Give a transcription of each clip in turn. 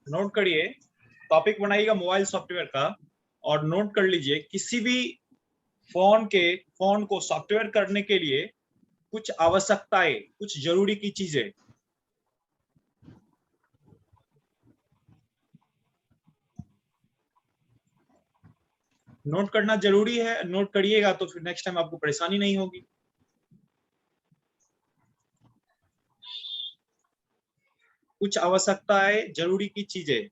Note करिए, topic बनाइएगा mobile software का और नोट कर लीजिए किसी भी फोन को सॉफ्टवेयर करने के लिए कुछ आवश्यकताएं, कुछ जरूरी की चीजें। नोट करना जरूरी है, नोट करिएगा तो फिर नेक्स्ट टाइम आपको परेशानी नहीं होगी। कुछ आवश्यकताएं, जरूरी की चीजें।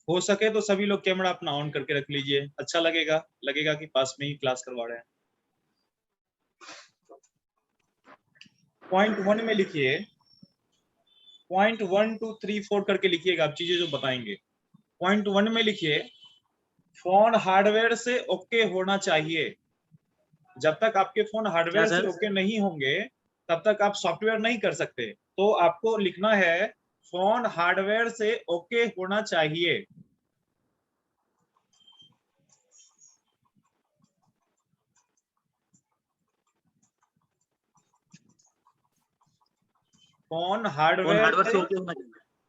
हो सके तो सभी लोग कैमरा अपना ऑन करके रख लीजिए, अच्छा लगेगा कि पास में ही क्लास करवा रहे हैं। पॉइंट 1 में लिखिए, पॉइंट 1 2 3 4 करके लिखिएगा आप चीजें जो बताएंगे। पॉइंट 1 में लिखिए, फोन हार्डवेयर से ओके होना चाहिए। जब तक आपके फोन हार्डवेयर से ओके नहीं होंगे तब तक आप सॉफ्टवेयर नहीं कर सकते। तो आपको लिखना है फोन हार्डवेयर से ओके होना चाहिए। फोन हार्डवेयर से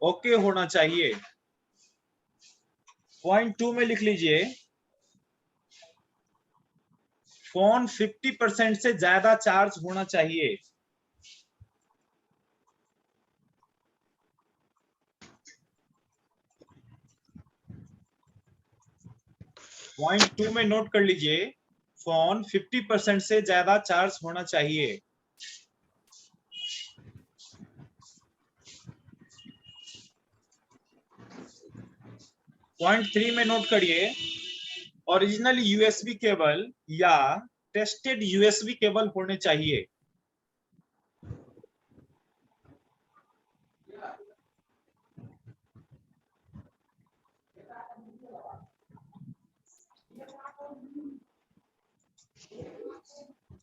ओके होना चाहिए। पॉइंट 2 में लिख लीजिए, फोन 50% से ज्यादा चार्ज होना चाहिए। पॉइंट 2 में नोट कर लीजिए, फोन 50% से ज्यादा चार्ज होना चाहिए। पॉइंट 3 में नोट करिए, ओरिजिनल यूएसबी केबल या टेस्टेड यूएसबी केबल होने चाहिए।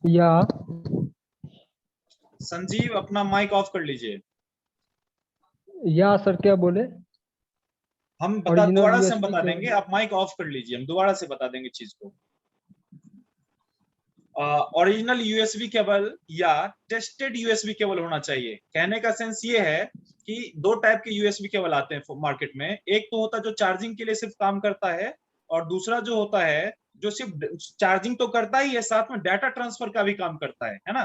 या संजीव अपना माइक ऑफ कर लीजिए। या सर क्या बोले? हम ओरिजिनल दोबारा से हम यूएसबी बता केबल। देंगे, आप माइक ऑफ कर लीजिए, हम दोबारा से बता देंगे चीज को। ओरिजिनल यूएसबी केबल या टेस्टेड यूएसबी केबल होना चाहिए। कहने का सेंस ये है कि दो टाइप के यूएसबी केबल आते हैं मार्केट में। एक तो होता है जो चार्जिंग के लिए सिर्फ काम करता है, और दूसरा जो होता है जो सिर्फ चार्जिंग तो करता ही है, साथ में डाटा ट्रांसफर का भी काम करता है ना।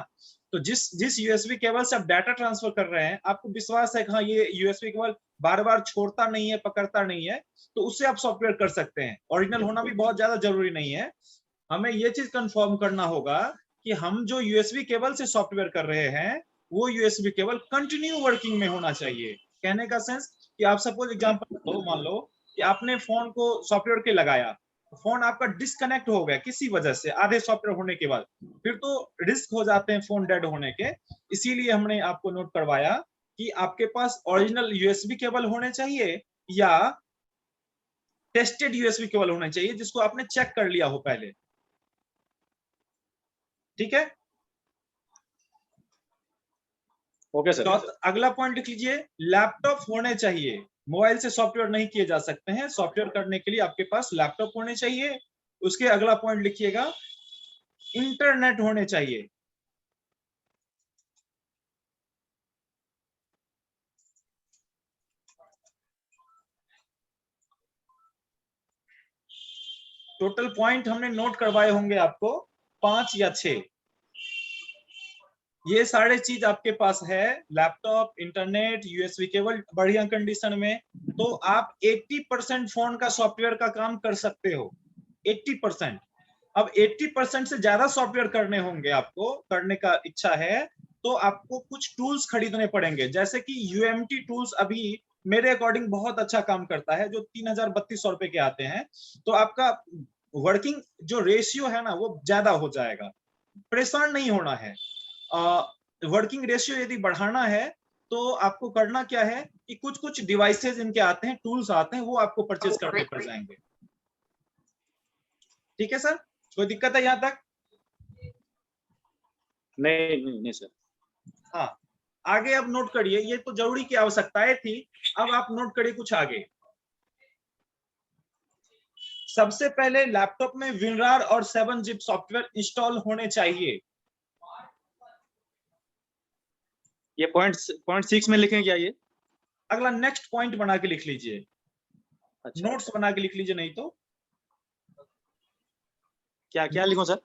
तो जिस जिस यूएसबी केबल से आप डाटा ट्रांसफर कर रहे हैं, आपको विश्वास है कि हाँ ये यूएसबी केबल बार बार छोड़ता नहीं है, पकड़ता नहीं है, तो उससे आप सॉफ्टवेयर कर सकते हैं। ओरिजिनल होना भी बहुत ज्यादा जरूरी नहीं है। हमें ये चीज कंफर्म करना होगा कि हम जो यूएसबी केबल से सॉफ्टवेयर कर रहे हैं वो यूएसबी केबल कंटिन्यू वर्किंग में होना चाहिए। कहने का सेंस कि आप सपोज एग्जांपल लो, मान लो कि आपने फोन को सॉफ्टवेयर के लगाया, फोन आपका डिस्कनेक्ट हो गया किसी वजह से आधे सॉफ्टवेयर होने के बाद, फिर तो रिस्क हो जाते हैं फोन डेड होने के। इसीलिए हमने आपको नोट करवाया कि आपके पास ओरिजिनल यूएसबी केबल होने चाहिए या टेस्टेड यूएसबी केबल होने चाहिए जिसको आपने चेक कर लिया हो पहले। ठीक है, ओके सर। तो अगला पॉइंट लिख लीजिए, लैपटॉप होने चाहिए। मोबाइल से सॉफ्टवेयर नहीं किए जा सकते हैं, सॉफ्टवेयर करने के लिए आपके पास लैपटॉप होने चाहिए। उसके अगला पॉइंट लिखिएगा, इंटरनेट होने चाहिए। टोटल पॉइंट हमने नोट करवाए होंगे आपको 5 या 6। ये सारे चीज आपके पास है, लैपटॉप, इंटरनेट, यूएसबी केबल बढ़िया कंडीशन में, तो आप 80% फोन का सॉफ्टवेयर का काम कर सकते हो। 80%। अब 80% से ज्यादा सॉफ्टवेयर करने होंगे, आपको करने का इच्छा है तो आपको कुछ टूल्स खरीदने पड़ेंगे, जैसे कि यूएमटी टूल्स अभी मेरे अकॉर्डिंग बहुत अच्छा काम करता है, जो 3032 रुपए के आते हैं। तो आपका वर्किंग जो रेशियो है ना वो ज्यादा हो जाएगा, परेशान नहीं होना है। वर्किंग रेशियो यदि बढ़ाना है तो आपको करना क्या है कि कुछ कुछ डिवाइसेज इनके आते हैं, टूल्स आते हैं, वो आपको परचेज करने पड़ जाएंगे। ठीक है सर, कोई दिक्कत है यहाँ तक? नहीं सर। हाँ, आगे अब नोट करिए, ये तो जरूरी की आवश्यकताएं थी, अब आप नोट करिए कुछ आगे। सबसे पहले लैपटॉप में विनरार और 7 zip सॉफ्टवेयर इंस्टॉल होने चाहिए। ये पॉइंट 6 में लिखें क्या ये? अगला नेक्स्ट पॉइंट बना के लिख लीजिए, अच्छा, नोट्स बना के लिख लीजिए, नहीं तो क्या क्या लिखूं सर?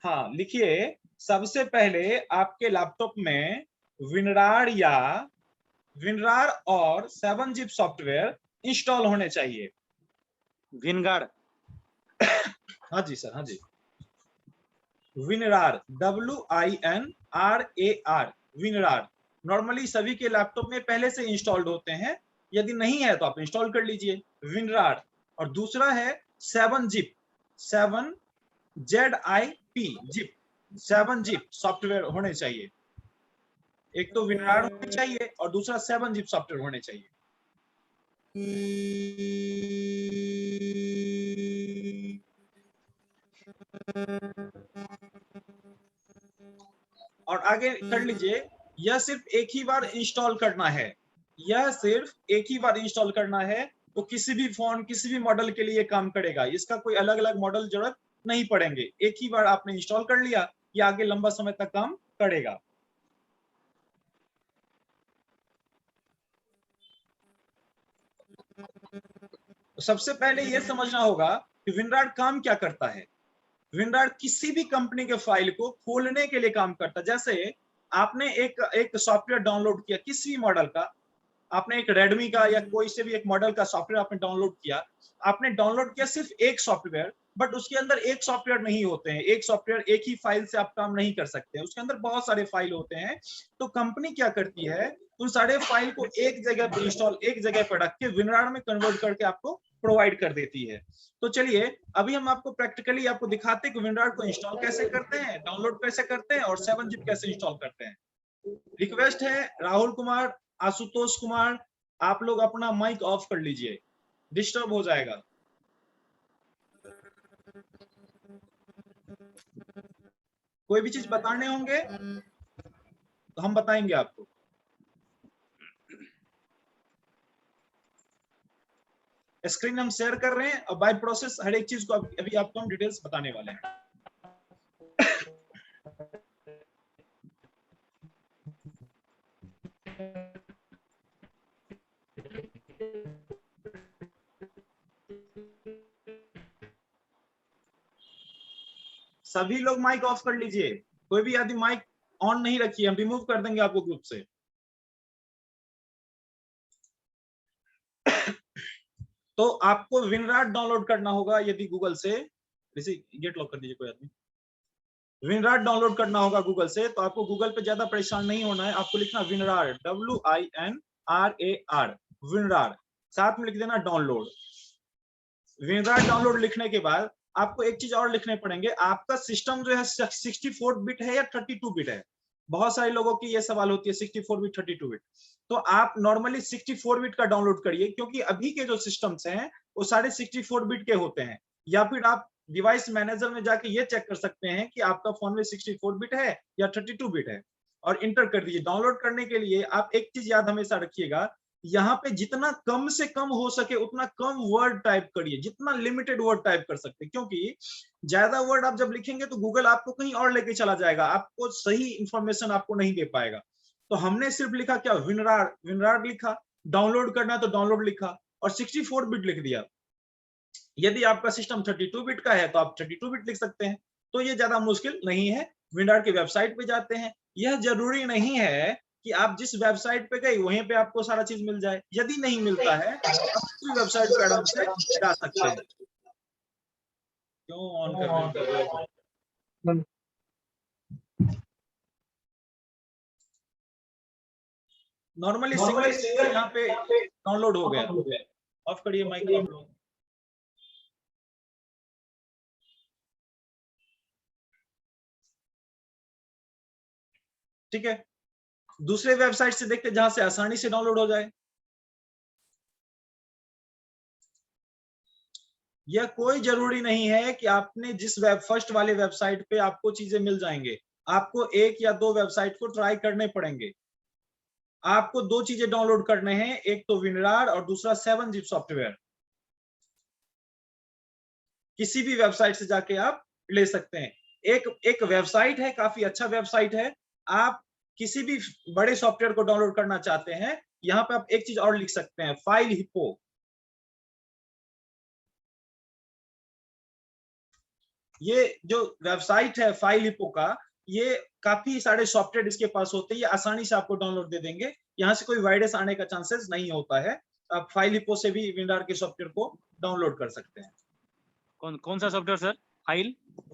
हाँ लिखिए, सबसे पहले आपके लैपटॉप में विनरार और 7-zip सॉफ्टवेयर इंस्टॉल होने चाहिए। विनगार्ड? हाँ जी सर, हाँ जी, विनरार, WINRAR, विनरार नॉर्मली सभी के लैपटॉप में पहले से इंस्टॉल्ड होते हैं, यदि नहीं है तो आप इंस्टॉल कर लीजिए विनरार। और दूसरा है 7-zip, 7ZIP, zip, 7-zip software होने चाहिए। एक तो विनरार होने चाहिए और दूसरा 7-zip सॉफ्टवेयर होने चाहिए। और आगे कर लीजिए, यह सिर्फ एक ही बार इंस्टॉल करना है, यह सिर्फ एक ही बार इंस्टॉल करना है, तो किसी भी फोन किसी भी मॉडल के लिए काम करेगा, इसका कोई अलग अलग मॉडल जरूरत नहीं पड़ेंगे। एक ही बार आपने इंस्टॉल कर लिया, ये आगे लंबा समय तक काम करेगा। तो सबसे पहले यह समझना होगा कि विनरार काम क्या करता है। विनरार किसी भी कंपनी के फाइल को खोलने के लिए काम करता है। जैसे आपने एक सॉफ्टवेयर डाउनलोड किया किसी भी मॉडल का, आपने एक रेडमी का या कोई से भी एक मॉडल का सॉफ्टवेयर आपने डाउनलोड किया, आपने डाउनलोड किया सिर्फ एक सॉफ्टवेयर, बट उसके अंदर एक सॉफ्टवेयर नहीं होते हैं, एक सॉफ्टवेयर एक ही फाइल से आप काम नहीं कर सकते, उसके अंदर बहुत सारे फाइल होते हैं। तो कंपनी क्या करती है, उन सारे फाइल को एक जगह पर इंस्टॉल, एक जगह पर रख के विनरार में कन्वर्ट करके आपको प्रोवाइड कर देती है। तो चलिए अभी हम आपको प्रैक्टिकली आपको दिखाते हैं कि विनरार को इंस्टॉल कैसे करते हैं, डाउनलोड कैसे करते हैं और 7-zip कैसे इंस्टॉल करते हैं। रिक्वेस्ट है राहुल कुमार, आशुतोष कुमार, आप लोग अपना माइक ऑफ कर लीजिए, डिस्टर्ब हो जाएगा। कोई भी चीज बताने होंगे तो हम बताएंगे आपको। स्क्रीन हम शेयर कर रहे हैं और बाय प्रोसेस हर एक चीज को अभी आपको हम डिटेल्स बताने वाले हैं। सभी लोग माइक ऑफ कर लीजिए, कोई भी यदि माइक ऑन नहीं रखिए हम रिमूव कर देंगे आपको ग्रुप से। तो आपको विनरार डाउनलोड करना होगा यदि गूगल से, जैसे गेट लॉक कर दीजिए कोई आदमी, विनरार डाउनलोड करना होगा गूगल से, तो आपको गूगल पे ज्यादा परेशान नहीं होना है, आपको लिखना विनरार, WINRAR, विनरार, साथ में लिख देना डाउनलोड। विनरार डाउनलोड लिखने के बाद आपको एक चीज और लिखने पड़ेंगे, आपका सिस्टम जो है 64 बिट है या 32 बिट है। बहुत सारे लोगों की ये सवाल होती है 64 बिट 32 बिट, तो आप नॉर्मली 64 बिट का डाउनलोड करिए, क्योंकि अभी के जो सिस्टम्स हैं वो सारे 64 बिट के होते हैं। या फिर आप डिवाइस मैनेजर में जाके ये चेक कर सकते हैं कि आपका फोन में 64 बिट है या 32 बिट है, और इंटर कर दीजिए। डाउनलोड करने के लिए आप एक चीज याद हमेशा रखिएगा, यहाँ पे जितना कम से कम हो सके उतना कम वर्ड टाइप करिए, जितना लिमिटेड वर्ड टाइप कर सकते हैं, क्योंकि ज्यादा वर्ड आप जब लिखेंगे तो गूगल आपको कहीं और लेके चला जाएगा, आपको सही इंफॉर्मेशन आपको नहीं दे पाएगा। तो हमने सिर्फ लिखा क्या, विनरार, विनरार लिखा, डाउनलोड करना तो डाउनलोड लिखा और 64 बिट लिख दिया। यदि आपका सिस्टम 32 बिट का है तो आप 32 बिट लिख सकते हैं, तो ये ज्यादा मुश्किल नहीं है। विनरार की वेबसाइट पे जाते हैं, यह जरूरी नहीं है कि आप जिस वेबसाइट पे गए वहीं पे आपको सारा चीज मिल जाए, यदि नहीं मिलता है तो आप दूसरी वेबसाइट पे आराम से जा सकते हैं। क्यों ऑन कर रहे हो? नॉर्मली सिंगल यहाँ पे डाउनलोड हो गया, ऑफ करिए माइक आप लोग। ठीक है, दूसरे वेबसाइट से देखते जहां से आसानी से डाउनलोड हो जाए। यह कोई जरूरी नहीं है कि आपने जिस फर्स्ट वाले वेबसाइट पे आपको चीजें मिल जाएंगे, आपको एक या दो वेबसाइट को ट्राई करने पड़ेंगे। आपको दो चीजें डाउनलोड करने हैं, एक तो विनरार और दूसरा 7-zip सॉफ्टवेयर। किसी भी वेबसाइट से जाके आप ले सकते हैं। एक वेबसाइट है, काफी अच्छा वेबसाइट है, आप किसी भी बड़े सॉफ्टवेयर को डाउनलोड करना चाहते हैं, यहाँ पे आप एक चीज और लिख सकते हैं, फाइल हिप्पो। ये जो वेबसाइट है फाइल हिप्पो का, ये काफी सारे सॉफ्टवेयर इसके पास होते हैं, ये आसानी से आपको डाउनलोड दे देंगे, यहाँ से कोई वायरस आने का चांसेस नहीं होता है। आप फाइल हिप्पो से भी विंडार के सॉफ्टवेयर को डाउनलोड कर सकते हैं। कौन सा software sir?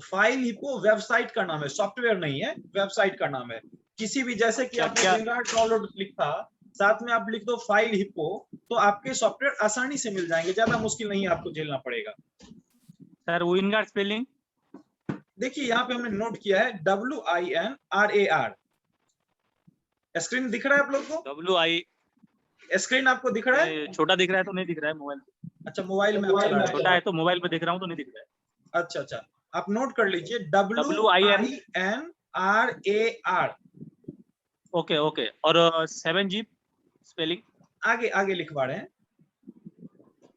File hippo website का नाम है, सॉफ्टवेयर नहीं है, वेबसाइट का नाम है। किसी भी, जैसे कि आपने विंडार डाउनलोड लिखा, साथ में आप लिख दो फाइल हिप्पो, तो आपके सॉफ्टवेयर आसानी से मिल जाएंगे, ज्यादा मुश्किल नहीं आपको झेलना पड़ेगा। सर विनगार्ड स्पेलिंग देखिए यहाँ पे हमने नोट किया है WINRAR। स्क्रीन दिख रहा है आप लोग को? WI स्क्रीन आपको दिख रहा है? छोटा दिख रहा है तो नहीं दिख रहा है मोबाइल। अच्छा, मोबाइल में छोटा है तो मोबाइल पे देख रहा हूँ तो नहीं दिख रहा है। अच्छा, आप नोट कर लीजिए WINRAR। ओके और 7G स्पेलिंग आगे लिखवा रहे हैं,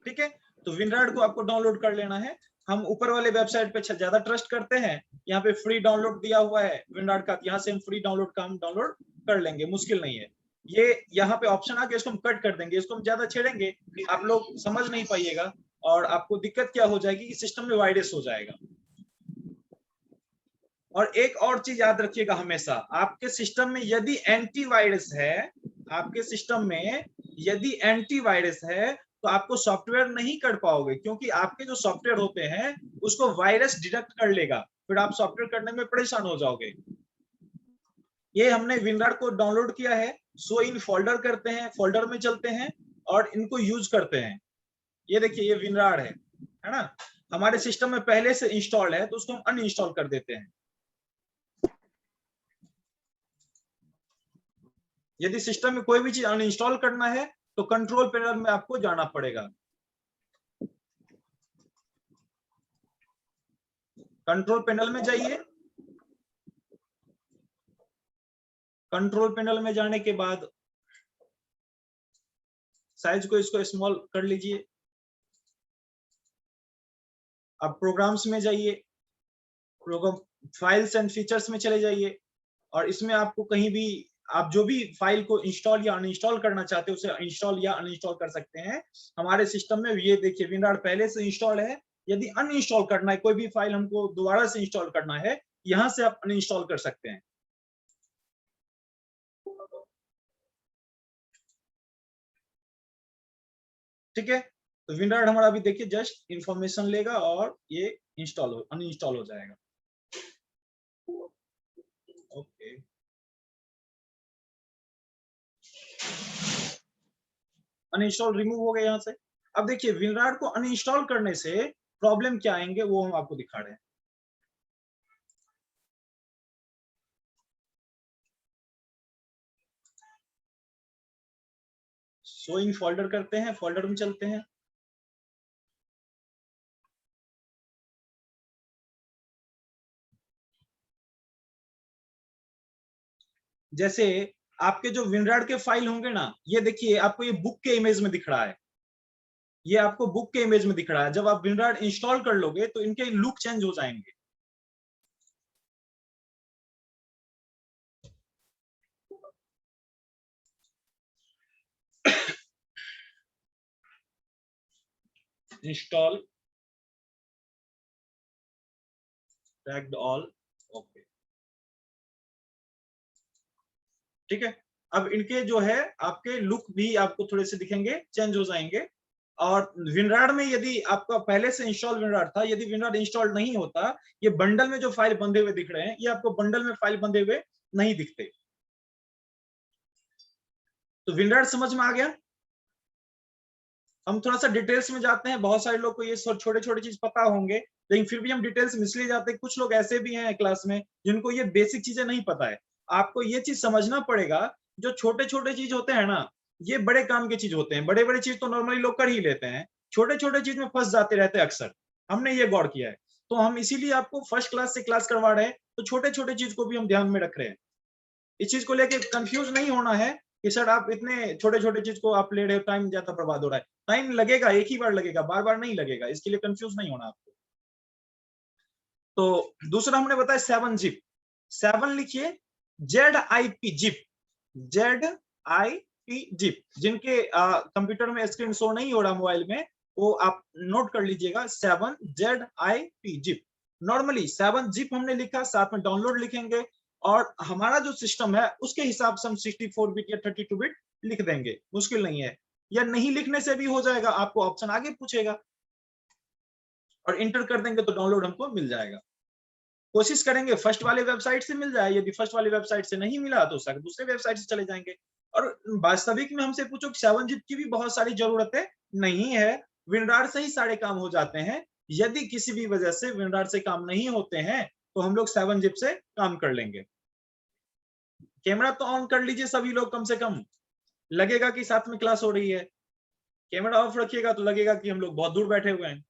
ठीक है। तो विनराड को आपको डाउनलोड कर लेना है। हम ऊपर वाले वेबसाइट पे ज्यादा ट्रस्ट करते हैं, यहाँ पे फ्री डाउनलोड दिया हुआ है विनराड का, यहाँ से हम फ्री डाउनलोड का हम डाउनलोड कर लेंगे, मुश्किल नहीं है। ये यहाँ पे ऑप्शन आ गया, इसको हम कट कर देंगे, इसको हम ज्यादा छेड़ेंगे आप लोग समझ नहीं पाइएगा और आपको दिक्कत क्या हो जाएगी कि सिस्टम में वायरस हो जाएगा। और एक और चीज याद रखिएगा हमेशा, आपके सिस्टम में यदि एंटीवायरस है, आपके सिस्टम में यदि एंटीवायरस है तो आपको सॉफ्टवेयर नहीं कर पाओगे, क्योंकि आपके जो सॉफ्टवेयर होते हैं उसको वायरस डिटेक्ट कर लेगा, फिर आप सॉफ्टवेयर करने में परेशान हो जाओगे। ये हमने विनराड को डाउनलोड किया है, सो इन फोल्डर करते हैं, फोल्डर में चलते हैं और इनको यूज करते हैं। ये देखिए ये विनराड है ना, हमारे सिस्टम में पहले से इंस्टॉल है, तो उसको हम अनइंस्टॉल कर देते हैं। यदि सिस्टम में कोई भी चीज अनइंस्टॉल करना है तो कंट्रोल पैनल में आपको जाना पड़ेगा। कंट्रोल पैनल में जाइए, कंट्रोल पैनल में जाने के बाद साइज को इसको स्मॉल कर लीजिए। अब प्रोग्राम्स में जाइए, प्रोग्राम फाइल्स एंड फीचर्स में चले जाइए और इसमें आपको कहीं भी आप जो भी फाइल को इंस्टॉल या अनइंस्टॉल करना चाहते हैं उसे इंस्टॉल या अनइंस्टॉल कर सकते हैं। हमारे सिस्टम में ये देखिए विनराड पहले से इंस्टॉल है, यदि अनइंस्टॉल करना है, कोई भी फाइल हमको दोबारा से इंस्टॉल करना है, यहां से आप अनइंस्टॉल कर सकते हैं। ठीक है, तो विनराड हमारा अभी देखिए जस्ट इंफॉर्मेशन लेगा और ये अनइंस्टॉल हो जाएगा। ओके, अनइंस्टॉल रिमूव हो गया यहाँ से। अब देखिए विनराड को अनइंस्टॉल करने से प्रॉब्लम क्या आएंगे वो हम आपको दिखा रहे हैं। शोइंग फोल्डर करते हैं, फोल्डर में चलते हैं, जैसे आपके जो विनराड के फाइल होंगे ना, ये देखिए आपको ये बुक के इमेज में दिख रहा है, ये आपको बुक के इमेज में दिख रहा है। जब आप विनराड इंस्टॉल कर लोगे तो इनके लुक चेंज हो जाएंगे। इंस्टॉल टैग्ड ऑल, ओके, ठीक है। अब इनके जो है आपके लुक भी आपको थोड़े से दिखेंगे, चेंज हो जाएंगे। और विनराड में यदि आपका पहले से इंस्टॉल विनराड था, यदि विनराड इंस्टॉल नहीं होता, ये बंडल में जो फाइल बंधे हुए दिख रहे हैं, ये आपको बंडल में फाइल बंधे हुए नहीं दिखते। तो विनराड समझ में आ गया। हम थोड़ा सा डिटेल्स में जाते हैं, बहुत सारे लोग को ये छोटे छोटे चीज पता होंगे, लेकिन फिर भी हम डिटेल्स में इसलिए जाते हैं, कुछ लोग ऐसे भी हैं क्लास में जिनको ये बेसिक चीजें नहीं पता है। आपको ये चीज समझना पड़ेगा, जो छोटे छोटे चीज होते हैं ना, ये बड़े काम के चीज होते हैं। बड़े बड़े चीज तो नॉर्मली लोग कर ही लेते हैं, छोटे छोटे चीज में फंस जाते रहते हैं अक्सर, हमने ये गौर किया है। तो हम इसीलिए आपको फर्स्ट क्लास से क्लास करवा रहे हैं, तो छोटे छोटे चीज को भी हम ध्यान में रख रहे हैं। इस चीज को लेके कंफ्यूज नहीं होना है कि सर आप इतने छोटे छोटे चीज को आप ले रहे हो, टाइम ज्यादा बर्बाद हो रहा है। टाइम लगेगा, एक ही बार लगेगा, बार बार नहीं लगेगा, इसके लिए कंफ्यूज नहीं होना आपको। तो दूसरा हमने बताया 7 जिप। 7 लिखिए, ZIP जिप, ZIP जिप, जिनके कंप्यूटर में स्क्रीन शो नहीं हो रहा मोबाइल में, वो आप नोट कर लीजिएगा 7 ZIP जिप। नॉर्मली 7 जिप हमने लिखा, साथ में डाउनलोड लिखेंगे, और हमारा जो सिस्टम है उसके हिसाब से हम 64 बिट या 32 बिट लिख देंगे, मुश्किल नहीं है, या नहीं लिखने से भी हो जाएगा, आपको ऑप्शन आगे पूछेगा और इंटर कर देंगे तो डाउनलोड हमको मिल जाएगा। कोशिश करेंगे फर्स्ट वाले वेबसाइट से मिल जाए, यदि फर्स्ट वाली वेबसाइट से नहीं मिला तो दूसरे वेबसाइट से चले जाएंगे। और वास्तविक में हमसे पूछो 7 जिप की भी बहुत सारी जरूरतें नहीं है, विनरार से ही सारे काम हो जाते हैं। यदि किसी भी वजह से विनरार से काम नहीं होते हैं तो हम लोग 7 जिप से काम कर लेंगे। कैमरा तो ऑन कर लीजिए सभी लोग, कम से कम लगेगा कि साथ में क्लास हो रही है। कैमरा ऑफ रखिएगा तो लगेगा कि हम लोग बहुत दूर बैठे हुए हैं।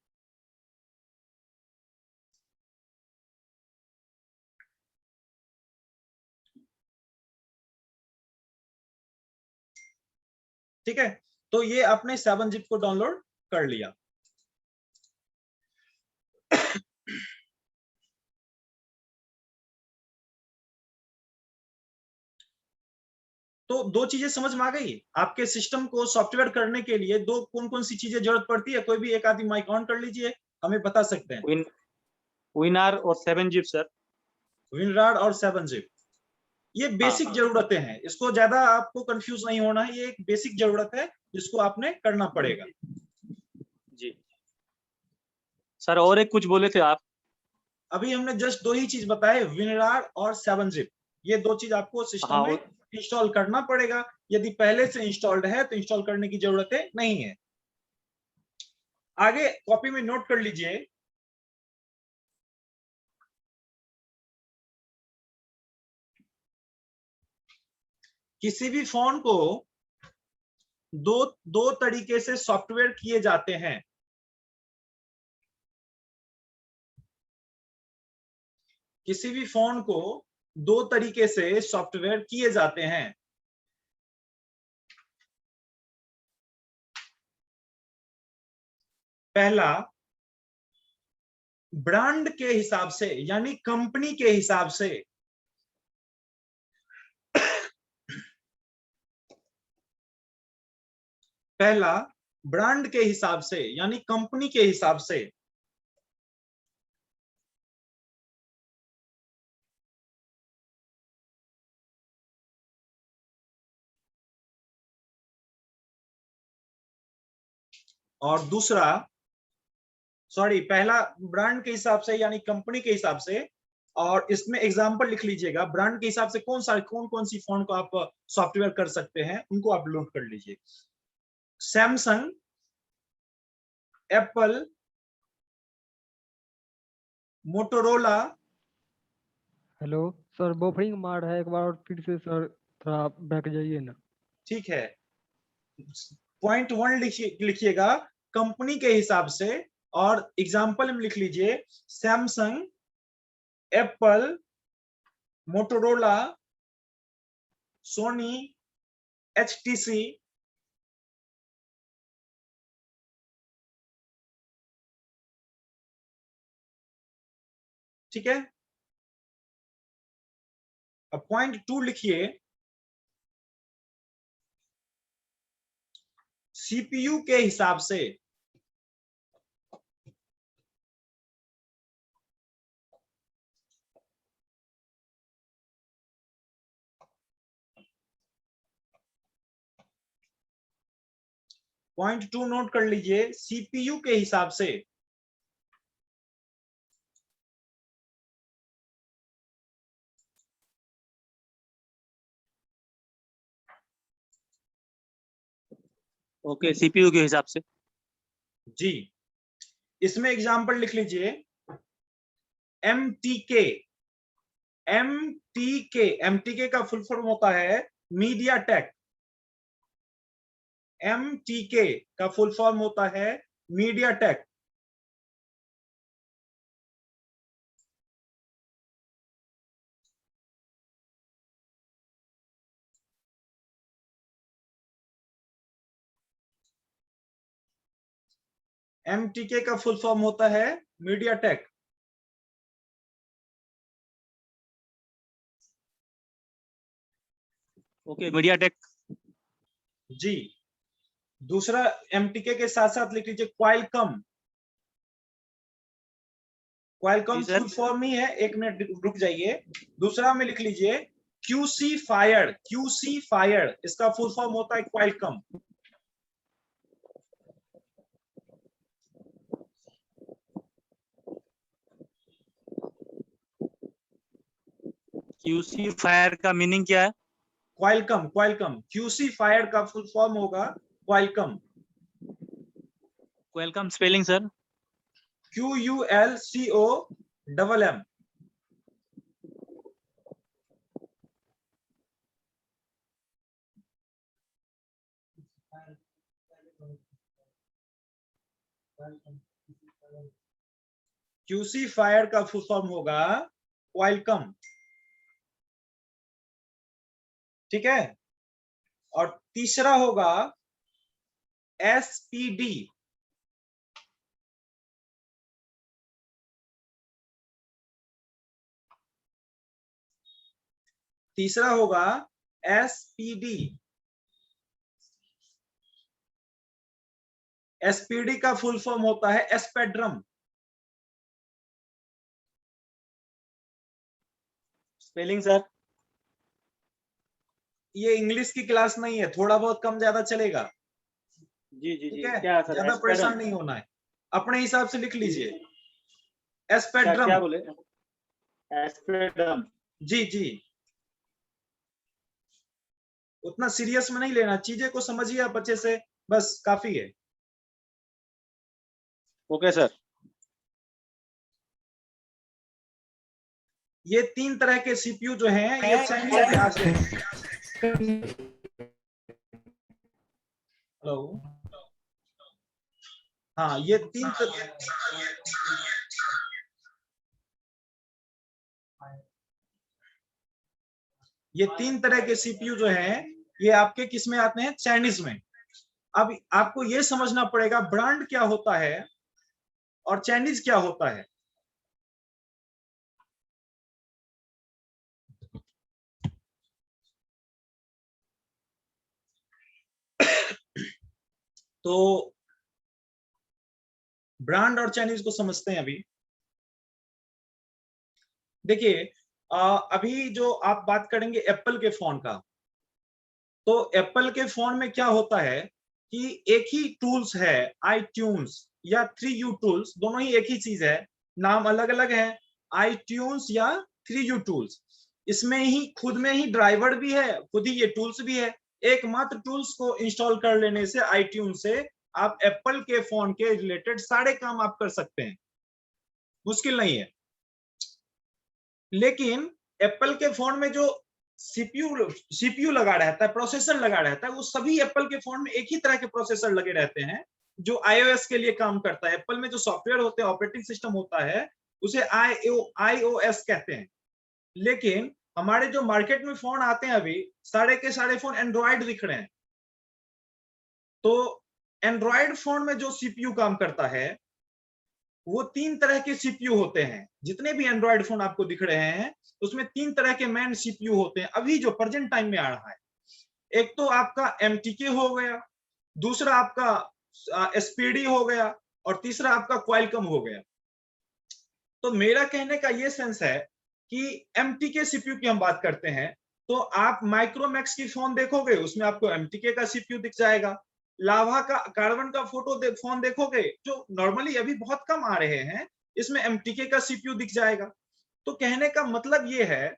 ठीक है, तो ये आपने 7 जिप को डाउनलोड कर लिया। तो दो चीजें समझ में आ गई आपके सिस्टम को सॉफ्टवेयर करने के लिए। दो कौन कौन सी चीजें जरूरत पड़ती है, कोई भी एक आदमी माइक ऑन कर लीजिए, हमें बता सकते हैं। विनार और 7 जिप सर। विनरार और 7 जिप, ये बेसिक जरूरतें हैं, इसको ज्यादा आपको कंफ्यूज नहीं होना है, ये एक बेसिक जरूरत है जिसको आपने करना पड़ेगा। जी सर, और एक कुछ बोले थे आप। अभी हमने जस्ट दो ही चीज बताए, विनरार और 7 जिप, ये दो चीज आपको सिस्टम में इंस्टॉल करना पड़ेगा। यदि पहले से इंस्टॉल्ड है तो इंस्टॉल करने की जरूरत नहीं है। आगे कॉपी में नोट कर लीजिए, किसी भी फोन को दो तरीके से सॉफ्टवेयर किए जाते हैं। किसी भी फोन को दो तरीके से सॉफ्टवेयर किए जाते हैं। पहला, ब्रांड के हिसाब से, यानी कंपनी के हिसाब से। पहला, ब्रांड के हिसाब से यानी कंपनी के हिसाब से। और दूसरा, सॉरी, पहला ब्रांड के हिसाब से यानी कंपनी के हिसाब से, और इसमें एग्जांपल लिख लीजिएगा ब्रांड के हिसाब से कौन कौन सी फोन को आप सॉफ्टवेयर कर सकते हैं, उनको आप लोड कर लीजिए। Samsung, Apple, Motorola. Hello sir, buffering मार रहा है, एक बार और फिर से सर थोड़ा बैक जाइए ना। ठीक है, पॉइंट 1 लिखिएगा कंपनी के हिसाब से, और एग्जांपल में लिख लीजिए Samsung, Apple, Motorola, Sony, HTC। ठीक है, अब पॉइंट 2 लिखिए, CPU के हिसाब से। पॉइंट 2 नोट कर लीजिए, CPU के हिसाब से। ओके, सीपीयू के हिसाब से। जी, इसमें एग्जांपल लिख लीजिए MTK। MTK का फुल फॉर्म होता है मीडिया टेक। MTK का फुल फॉर्म होता है मीडिया टेक। MTK का फुल फॉर्म होता है मीडिया टेक। Okay, MediaTek. जी। दूसरा MTK के साथ साथ लिख लीजिए क्वालकॉम। क्वालकॉम जी सर। फुल फॉर्म ही है, एक मिनट रुक जाइए। दूसरा में लिख लीजिए QC फायर्ड। QC फायर्ड इसका फुल फॉर्म होता है क्वालकॉम। QC फायर का मीनिंग क्या है? क्वालकॉम, क्वालकॉम QC फायर्ड का फुल फॉर्म होगा Qualcomm. Welcome spelling sir? QULCOMM। QC fire का फुल फॉर्म होगा क्वालकॉम। ठीक है। और तीसरा होगा SPD। तीसरा होगा SPD। SPD का फुल फॉर्म होता है एस्पेड्रम। Spelling sir? ये इंग्लिश की क्लास नहीं है, थोड़ा बहुत कम ज्यादा चलेगा। जी जी जी, ठीक है, क्या सर? ज्यादा परेशान नहीं होना है, अपने हिसाब से लिख लीजिए एस्पेड्रम। क्या बोले? एस्पेड्रम। जी जी, उतना सीरियस में नहीं लेना, चीजें को समझिए आप अच्छे से, बस काफी है। Okay sir. ये 3 तरह के CPU जो हैं ये चाइनीज के आते हैं। हेलो, हाँ ये 3 तरह के CPU जो हैं ये आपके किस में आते हैं? चाइनीज में। अब आपको ये समझना पड़ेगा ब्रांड क्या होता है और चाइनीज क्या होता है। तो ब्रांड और चाइनीज को समझते हैं अभी। देखिए अभी जो आप बात करेंगे एप्पल के फोन का, तो एप्पल के फोन में क्या होता है कि एक ही टूल्स है, iTunes या 3U टूल्स, दोनों ही एक ही चीज है, नाम अलग अलग है, iTunes या 3U टूल्स। इसमें ही खुद में ही ड्राइवर भी है, खुद ही ये टूल्स भी है। एकमात्र टूल्स को इंस्टॉल कर लेने से iTunes से आप एप्पल के फोन के रिलेटेड सारे काम आप कर सकते हैं, मुश्किल नहीं है। लेकिन एप्पल के फोन में जो सीपीयू लगा रहता है, प्रोसेसर लगा रहता है, वो सभी एप्पल के फोन में एक ही तरह के प्रोसेसर लगे रहते हैं जो iOS के लिए काम करता है। एप्पल में जो सॉफ्टवेयर होते हैं, ऑपरेटिंग सिस्टम होता है, उसे iOS कहते हैं। लेकिन हमारे जो मार्केट में फोन आते हैं अभी, सारे के सारे फोन एंड्रॉयड दिख रहे हैं। तो एंड्रॉयड फोन में जो सीपीयू काम करता है वो 3 तरह के सीपीयू होते हैं। जितने भी एंड्रॉयड फोन आपको दिख रहे हैं उसमें 3 तरह के मेन सीपीयू होते हैं अभी जो प्रेजेंट टाइम में आ रहा है। एक तो आपका MTK हो गया, दूसरा आपका SPD हो गया और तीसरा आपका क्वालकॉम हो गया। तो मेरा कहने का ये सेंस है कि MTK सीपीयू की हम बात करते हैं तो आप माइक्रोमैक्स की फोन देखोगे उसमें आपको MTK का सीपीयू दिख जाएगा। लावा का कार्बन का फोन देखोगे जो नॉर्मली अभी बहुत कम आ रहे हैं, इसमें MTK का सीपीयू दिख जाएगा। तो कहने का मतलब ये है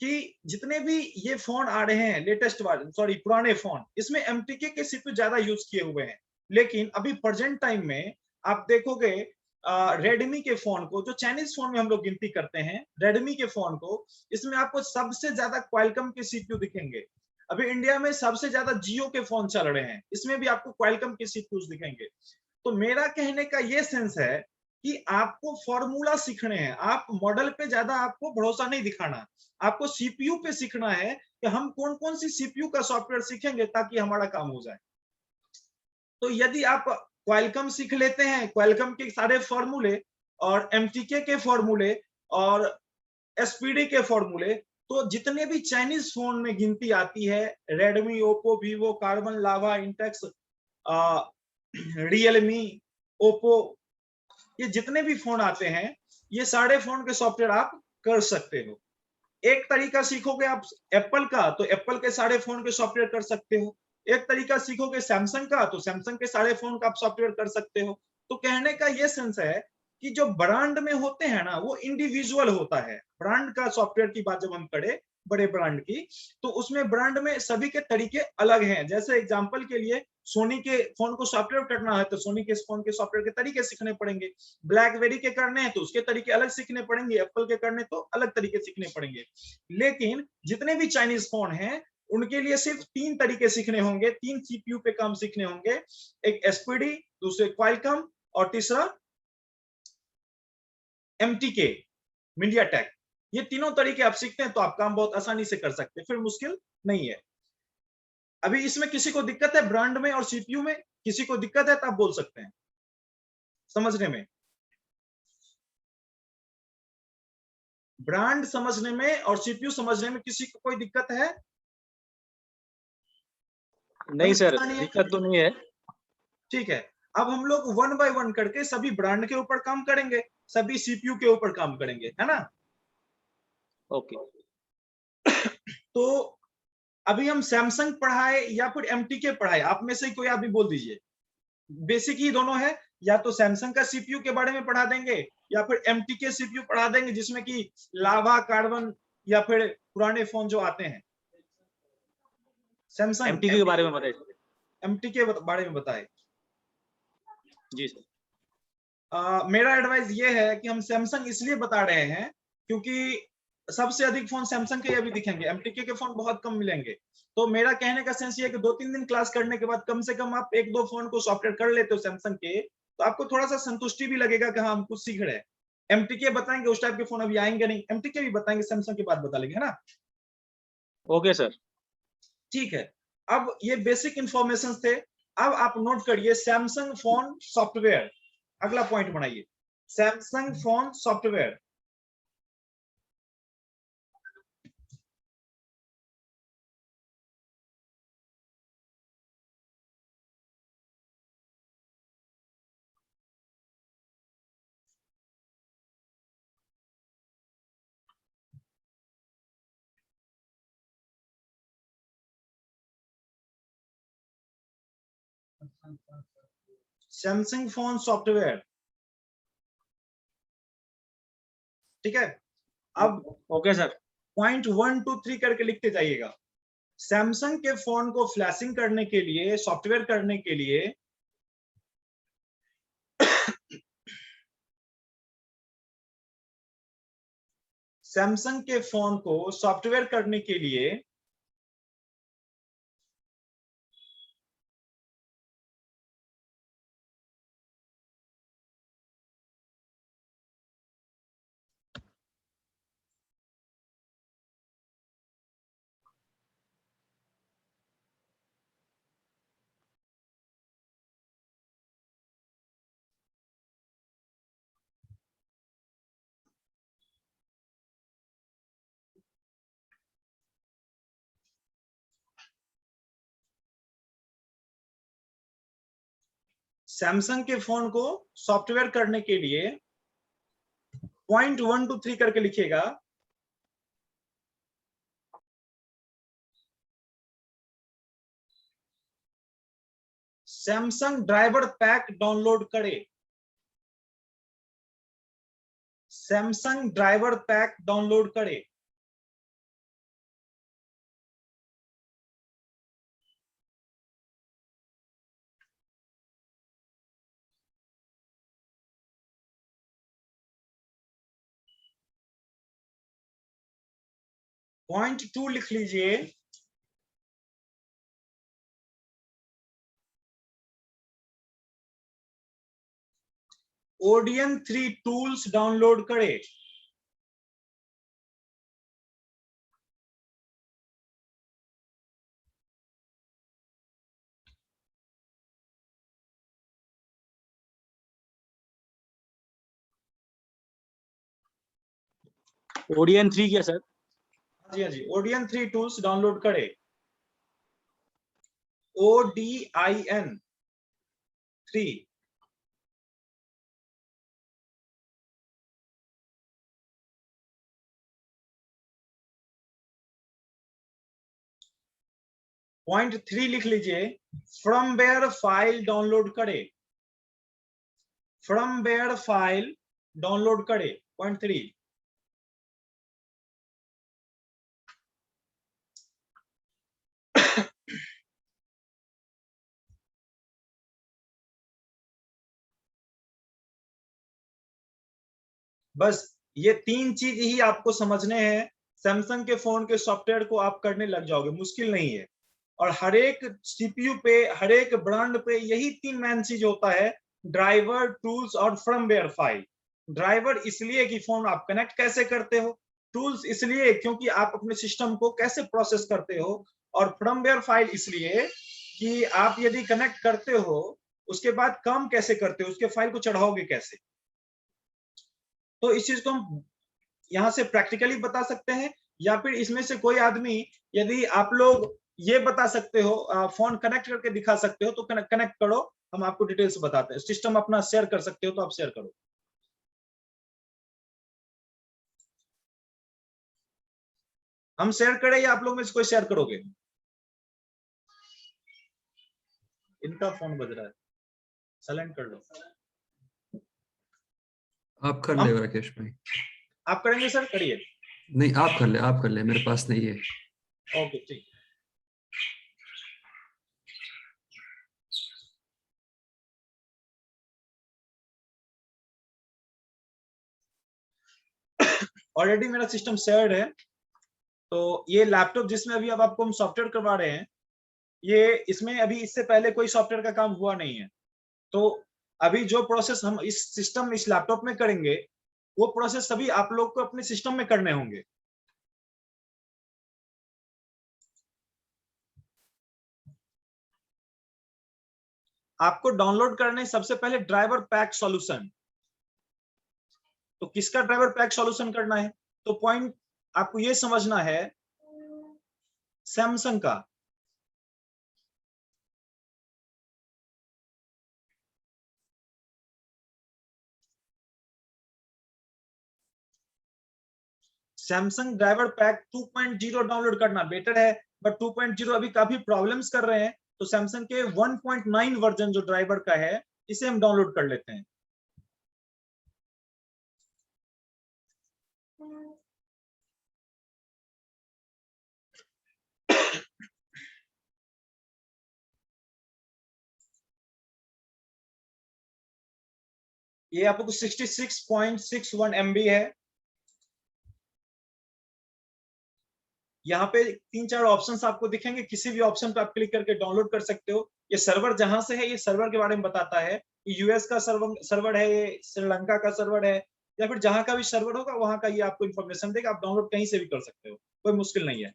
कि जितने भी ये फोन आ रहे हैं लेटेस्ट वाले, सॉरी पुराने फोन, इसमें MTK के सीपीयू ज्यादा यूज किए हुए हैं। लेकिन अभी प्रेजेंट टाइम में आप देखोगे रेडमी के फोन को, जो चाइनीज फोन में हम लोग गिनती करते हैं, रेडमी के फोन को, इसमें आपको सबसे ज्यादा क्वालकॉम के सीपीयू दिखेंगे। अभी इंडिया में सबसे ज्यादा जियो के फोन चल रहे हैं, इसमें भी आपको क्वालकॉम के सीपीयूज दिखेंगे। तो मेरा कहने का ये सेंस है कि आपको फॉर्मूला सीखने हैं, आप मॉडल पे ज्यादा आपको भरोसा नहीं दिखाना, आपको सीपीयू पे सीखना है कि हम कौन कौन सी सीपीयू का सॉफ्टवेयर सीखेंगे ताकि हमारा काम हो जाए। तो यदि आप क्वालकॉम सीख लेते हैं, क्वालकॉम के सारे फॉर्मूले और MTK के फॉर्मूले और SPD के फॉर्मूले, तो जितने भी चाइनीज फोन में गिनती आती है, रेडमी, ओप्पो, वीवो, कार्बन, लावा, इंटेक्स, रियलमी, ओप्पो, ये जितने भी फोन आते हैं, ये सारे फोन के सॉफ्टवेयर आप कर सकते हो। एक तरीका सीखोगे आप एप्पल का, तो एप्पल के सारे फोन के सॉफ्टवेयर कर सकते हो। एक तरीका सीखोगे सैमसंग का, तो सैमसंग के सारे फोन का आप सॉफ्टवेयर कर सकते हो। तो कहने का ये सेंस है कि जो ब्रांड में होते हैं ना, वो इंडिविजुअल होता है। ब्रांड का सॉफ्टवेयर की बात जब हम करें, बड़े ब्रांड की, तो उसमें ब्रांड में सभी के तरीके अलग हैं। जैसे एग्जांपल के लिए सोनी के फोन को सॉफ्टवेयर करना है, तो सोनी के फोन के सॉफ्टवेयर के तरीके सीखने पड़ेंगे। ब्लैकबेरी के करने हैं तो उसके तरीके अलग सीखने पड़ेंगे, एप्पल के करने तो अलग तरीके सीखने पड़ेंगे। लेकिन जितने भी चाइनीज फोन हैं, उनके लिए सिर्फ 3 तरीके सीखने होंगे, 3 सीपीयू पे काम सीखने होंगे। एक एसपीडी, दूसरे क्वालकॉम, और तीसरा एमटीके, मीडियाटेक। ये तीनों तरीके आप सीखते हैं तो आप काम बहुत आसानी से कर सकते हैं, फिर मुश्किल नहीं है। अभी इसमें किसी को दिक्कत है ब्रांड में और सीपीयू में? किसी को दिक्कत है तो आप बोल सकते हैं समझने में। ब्रांड समझने में और सीपीयू समझने में किसी को कोई दिक्कत है? नहीं सर, दिक्कत तो नहीं है। ठीक है, अब हम लोग 1 बाय 1 करके सभी ब्रांड के ऊपर काम करेंगे, सभी सीपीयू के ऊपर काम करेंगे, है ना? ओके। तो अभी हम सैमसंग पढ़ाए या फिर एमटीके पढ़ाए, आप में से कोई अभी बोल दीजिए। बेसिक ही दोनों है, या तो सैमसंग का सीपीयू के बारे में पढ़ा देंगे या फिर एमटीके सीपीयू पढ़ा देंगे, जिसमें कि लावा, कार्बन या फिर पुराने फोन जो आते हैं। सैमसंग एमटीके के बारे में बताइए। एमटीके बारे में बताए। जी सर। मेरा एडवाइस ये है कि हम सैमसंग इसलिए बता रहे हैं क्योंकि सबसे अधिक फोन सैमसंग के अभी दिखेंगे, एमटीके के फोन बहुत कम मिलेंगे। तो मेरा कहने का सेंस ये है कि 2-3 दिन क्लास करने के बाद कम से कम आप 1-2 फोन को सॉफ्टवेयर कर लेते हो सैमसंग के, तो आपको थोड़ा सा संतुष्टि भी लगेगा कि हाँ हम कुछ सीख रहे हैं। एमटीके बताएंगे, उस टाइप के फोन अभी आएंगे नहीं, एमटीके भी बताएंगे, सैमसंग की बात बता लेंगे, है ना? Okay sir. ठीक है, अब ये बेसिक इंफॉर्मेशन थे। अब आप नोट करिए सैमसंग फोन सॉफ्टवेयर, अगला पॉइंट बनाइए, Samsung phone software. Samsung phone software, ठीक है। अब ओके सर। पॉइंट 1 2 3 करके लिखते जाइएगा। सैमसंग के फोन को फ्लैशिंग करने के लिए, सॉफ्टवेयर करने के लिए सैमसंग के फोन को सॉफ्टवेयर करने के लिए सैमसंग के फोन को सॉफ्टवेयर करने के लिए पॉइंट 1 2 3 करके लिखिएगा। सैमसंग ड्राइवर पैक डाउनलोड करे, सैमसंग ड्राइवर पैक डाउनलोड करे। पॉइंट 2 लिख लीजिए, ओडियन 3 टूल्स डाउनलोड करे। ओडियन 3 क्या सर? જી हाँ जी, ODIN 3 टूल्स डाउनलोड करे, ODIN 3। पॉइंट 3 लिख लीजिए, फ्रॉम वेयर फाइल डाउनलोड करे, फ्रॉम वेयर फाइल डाउनलोड करे, पॉइंट 3। बस ये 3 चीज ही आपको समझने हैं, सैमसंग के फोन के सॉफ्टवेयर को आप करने लग जाओगे, मुश्किल नहीं है। और हर एक सीपीयू पे, हर एक ब्रांड पे यही 3 मेन चीज होता है, ड्राइवर, टूल्स और फर्मवेयर फाइल। ड्राइवर इसलिए कि फोन आप कनेक्ट कैसे करते हो, टूल्स इसलिए क्योंकि आप अपने सिस्टम को कैसे प्रोसेस करते हो, और फर्मवेयर फाइल इसलिए कि आप यदि कनेक्ट करते हो उसके बाद काम कैसे करते हो, उसके फाइल को चढ़ाओगे कैसे। तो इस चीज को हम यहाँ से प्रैक्टिकली बता सकते हैं, या फिर इसमें से कोई आदमी, यदि आप लोग ये बता सकते हो, फोन कनेक्ट करके दिखा सकते हो तो कनेक्ट करो, हम आपको डिटेल से बताते हैं। सिस्टम अपना शेयर कर सकते हो तो आप शेयर करो। हम शेयर करें या आप लोग में से कोई शेयर करोगे? इनका फोन बज रहा है, साइलेंट कर लो। आप कर ले राकेश भाई। आप करेंगे सर? करिए। नहीं, आप कर ले, मेरे पास नहीं है। ओके ठीक। ऑलरेडी मेरा सिस्टम शेयर्ड है, तो ये लैपटॉप जिसमें अभी अब आपको हम सॉफ्टवेयर करवा रहे हैं, ये इसमें अभी इससे पहले कोई सॉफ्टवेयर का काम हुआ नहीं है। तो अभी जो प्रोसेस हम इस सिस्टम, इस लैपटॉप में करेंगे, वो प्रोसेस सभी आप लोग को अपने सिस्टम में करने होंगे। आपको डाउनलोड करने सबसे पहले ड्राइवर पैक सॉल्यूशन। तो किसका ड्राइवर पैक सॉल्यूशन करना है? तो पॉइंट आपको ये समझना है, सैमसंग का। सैमसंग ड्राइवर पैक 2.0 डाउनलोड करना बेटर है, बट 2.0 अभी काफी प्रॉब्लम्स कर रहे हैं, तो सैमसंग के 1.9 वर्जन जो ड्राइवर का है, इसे हम डाउनलोड कर लेते हैं। ये आपको 66.61 MB है। यहाँ पे 3-4 ऑप्शंस आपको दिखेंगे, किसी भी ऑप्शन पे आप क्लिक करके डाउनलोड कर सकते हो। ये सर्वर जहां से है, ये सर्वर के बारे में बताता है, यूएस का सर्वर है, ये श्रीलंका का सर्वर है, या फिर जहां का भी सर्वर होगा वहां का ये आपको इन्फॉर्मेशन देगा। आप डाउनलोड कहीं से भी कर सकते हो, कोई मुश्किल नहीं है।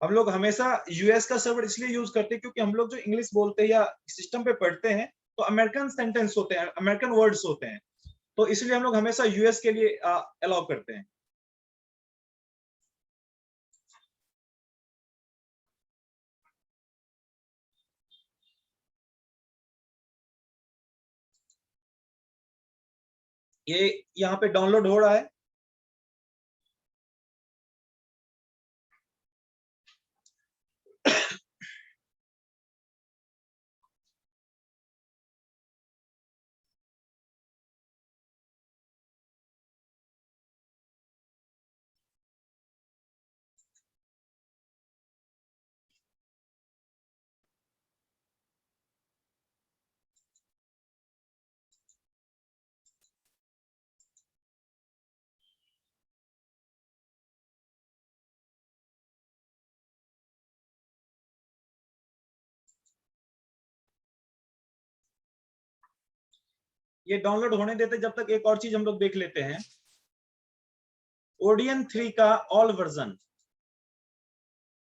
हम लोग हमेशा यूएस का सर्वर इसलिए यूज करते हैं क्योंकि हम लोग जो इंग्लिश बोलते हैं या सिस्टम पे पढ़ते हैं, तो अमेरिकन सेंटेंस होते हैं, अमेरिकन वर्ड्स होते हैं, तो इसलिए हम लोग हमेशा यूएस के लिए अलाउ करते हैं। ये यहाँ पे डाउनलोड हो रहा है। ये डाउनलोड होने देते, जब तक एक और चीज हम लोग देख लेते हैं। ODIN 3 का all version,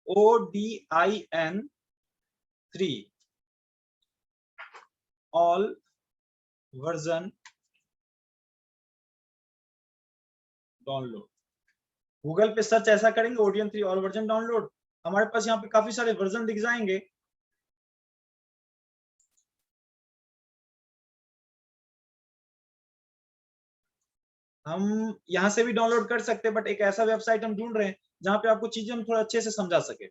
ODIN 3 all version download. Google पे सर्च ऐसा करेंगे ओडियन 3 ऑल वर्जन डाउनलोड, हमारे पास यहाँ पे काफी सारे वर्जन दिख जाएंगे। हम यहाँ से भी डाउनलोड कर सकते हैं, बट एक ऐसा वेबसाइट हम ढूंढ रहे हैं जहाँ पे आपको चीजें हम थोड़ा अच्छे से समझा सके।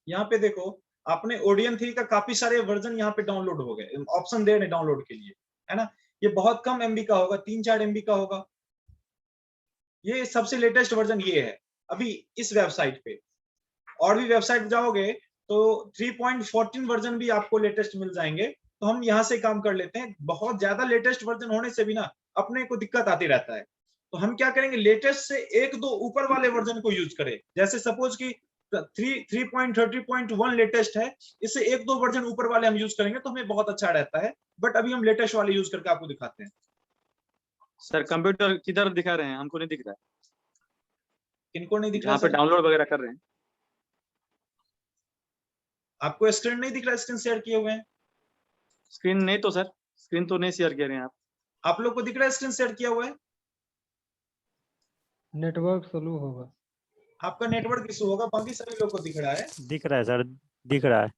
यहाँ पे देखो, आपने ओडियन 3 का काफी सारे वर्जन यहाँ पे डाउनलोड हो गए, ऑप्शन दे रहे डाउनलोड के लिए, है ना। ये बहुत कम एमबी का होगा, 3-4 एमबी का होगा। ये सबसे लेटेस्ट वर्जन ये है अभी इस वेबसाइट पे। और भी वेबसाइट जाओगे तो 3.14 वर्जन भी आपको लेटेस्ट मिल जाएंगे। तो हम यहाँ से काम कर लेते हैं। बहुत ज्यादा लेटेस्ट वर्जन होने से भी ना अपने को दिक्कत आती रहता है, तो हम क्या करेंगे, लेटेस्ट से एक दो ऊपर वाले वर्जन को यूज करें। जैसे सपोज कि 3.30.1 लेटेस्ट है, इससे एक दो वर्जन ऊपर वाले हम यूज करेंगे तो हमें बहुत अच्छा रहता है। बट अभी हम लेटेस्ट वाले यूज करके आपको दिखाते हैं। सर कंप्यूटर किधर दिखा रहे हैं, हमको नहीं दिख रहा है, किनको नहीं दिख रहा जहाँ पे सर? डाउनलोड वगैरह कर रहे हैं। आपको स्क्रीन नहीं दिख रहा? स्क्रीन शेयर किए हुए हैं स्क्रीन नहीं तो सर, स्क्रीन तो नहीं शेयर कर रहे हैं आप। आप लोग को दिख रहा है? स्क्रीन शेयर किया हुआ है? नेटवर्क स्लो होगा। आपका नेटवर्क इशू होगा, बाकी सभी लोग को दिख रहा है। दिख रहा है सर, दिख रहा है।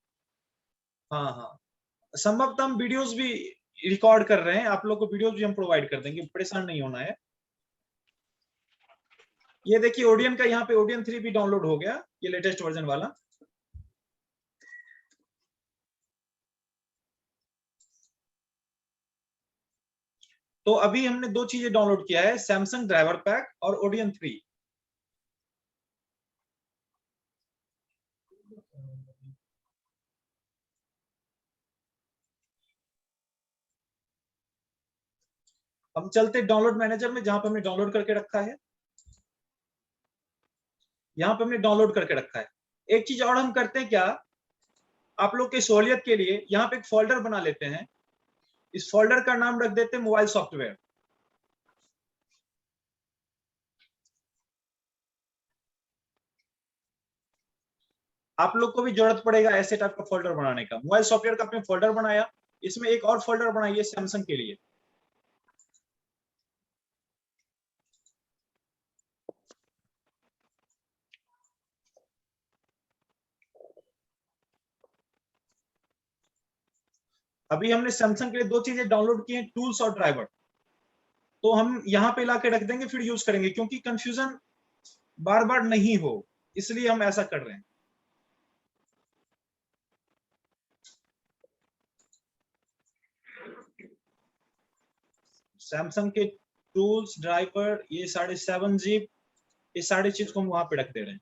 हाँ हाँ, संभवतः हम वीडियोस भी रिकॉर्ड कर रहे हैं, आप लोग को वीडियोस भी हम प्रोवाइड कर देंगे, परेशान नहीं होना है। ये देखिए ओडियन का, यहाँ पे ओडियन 3 भी डाउनलोड हो गया, ये लेटेस्ट वर्जन वाला। तो अभी हमने दो चीजें डाउनलोड किया है, सैमसंग ड्राइवर पैक और ओडियन 3। हम चलते डाउनलोड मैनेजर में, जहां पे हमने डाउनलोड करके रखा है। यहाँ पे हमने डाउनलोड करके रखा है। एक चीज और हम करते हैं क्या, आप लोग की सहूलियत के लिए यहाँ पे एक फोल्डर बना लेते हैं। इस फोल्डर का नाम रख देते हैं मोबाइल सॉफ्टवेयर। आप लोग को भी जरूरत पड़ेगा ऐसे टाइप का फोल्डर बनाने का। मोबाइल सॉफ्टवेयर का आपने फोल्डर बनाया, इसमें एक और फोल्डर बनाइए सैमसंग के लिए। अभी हमने सैमसंग के लिए दो चीजें डाउनलोड की हैं, टूल्स और ड्राइवर। तो हम यहाँ पे लाके रख देंगे, फिर यूज करेंगे, क्योंकि कंफ्यूजन बार बार नहीं हो, इसलिए हम ऐसा कर रहे हैं। सैमसंग के टूल्स, ड्राइवर, ये साढ़े 7 जीब, ये सारी चीज को हम वहां पे रख दे रहे हैं।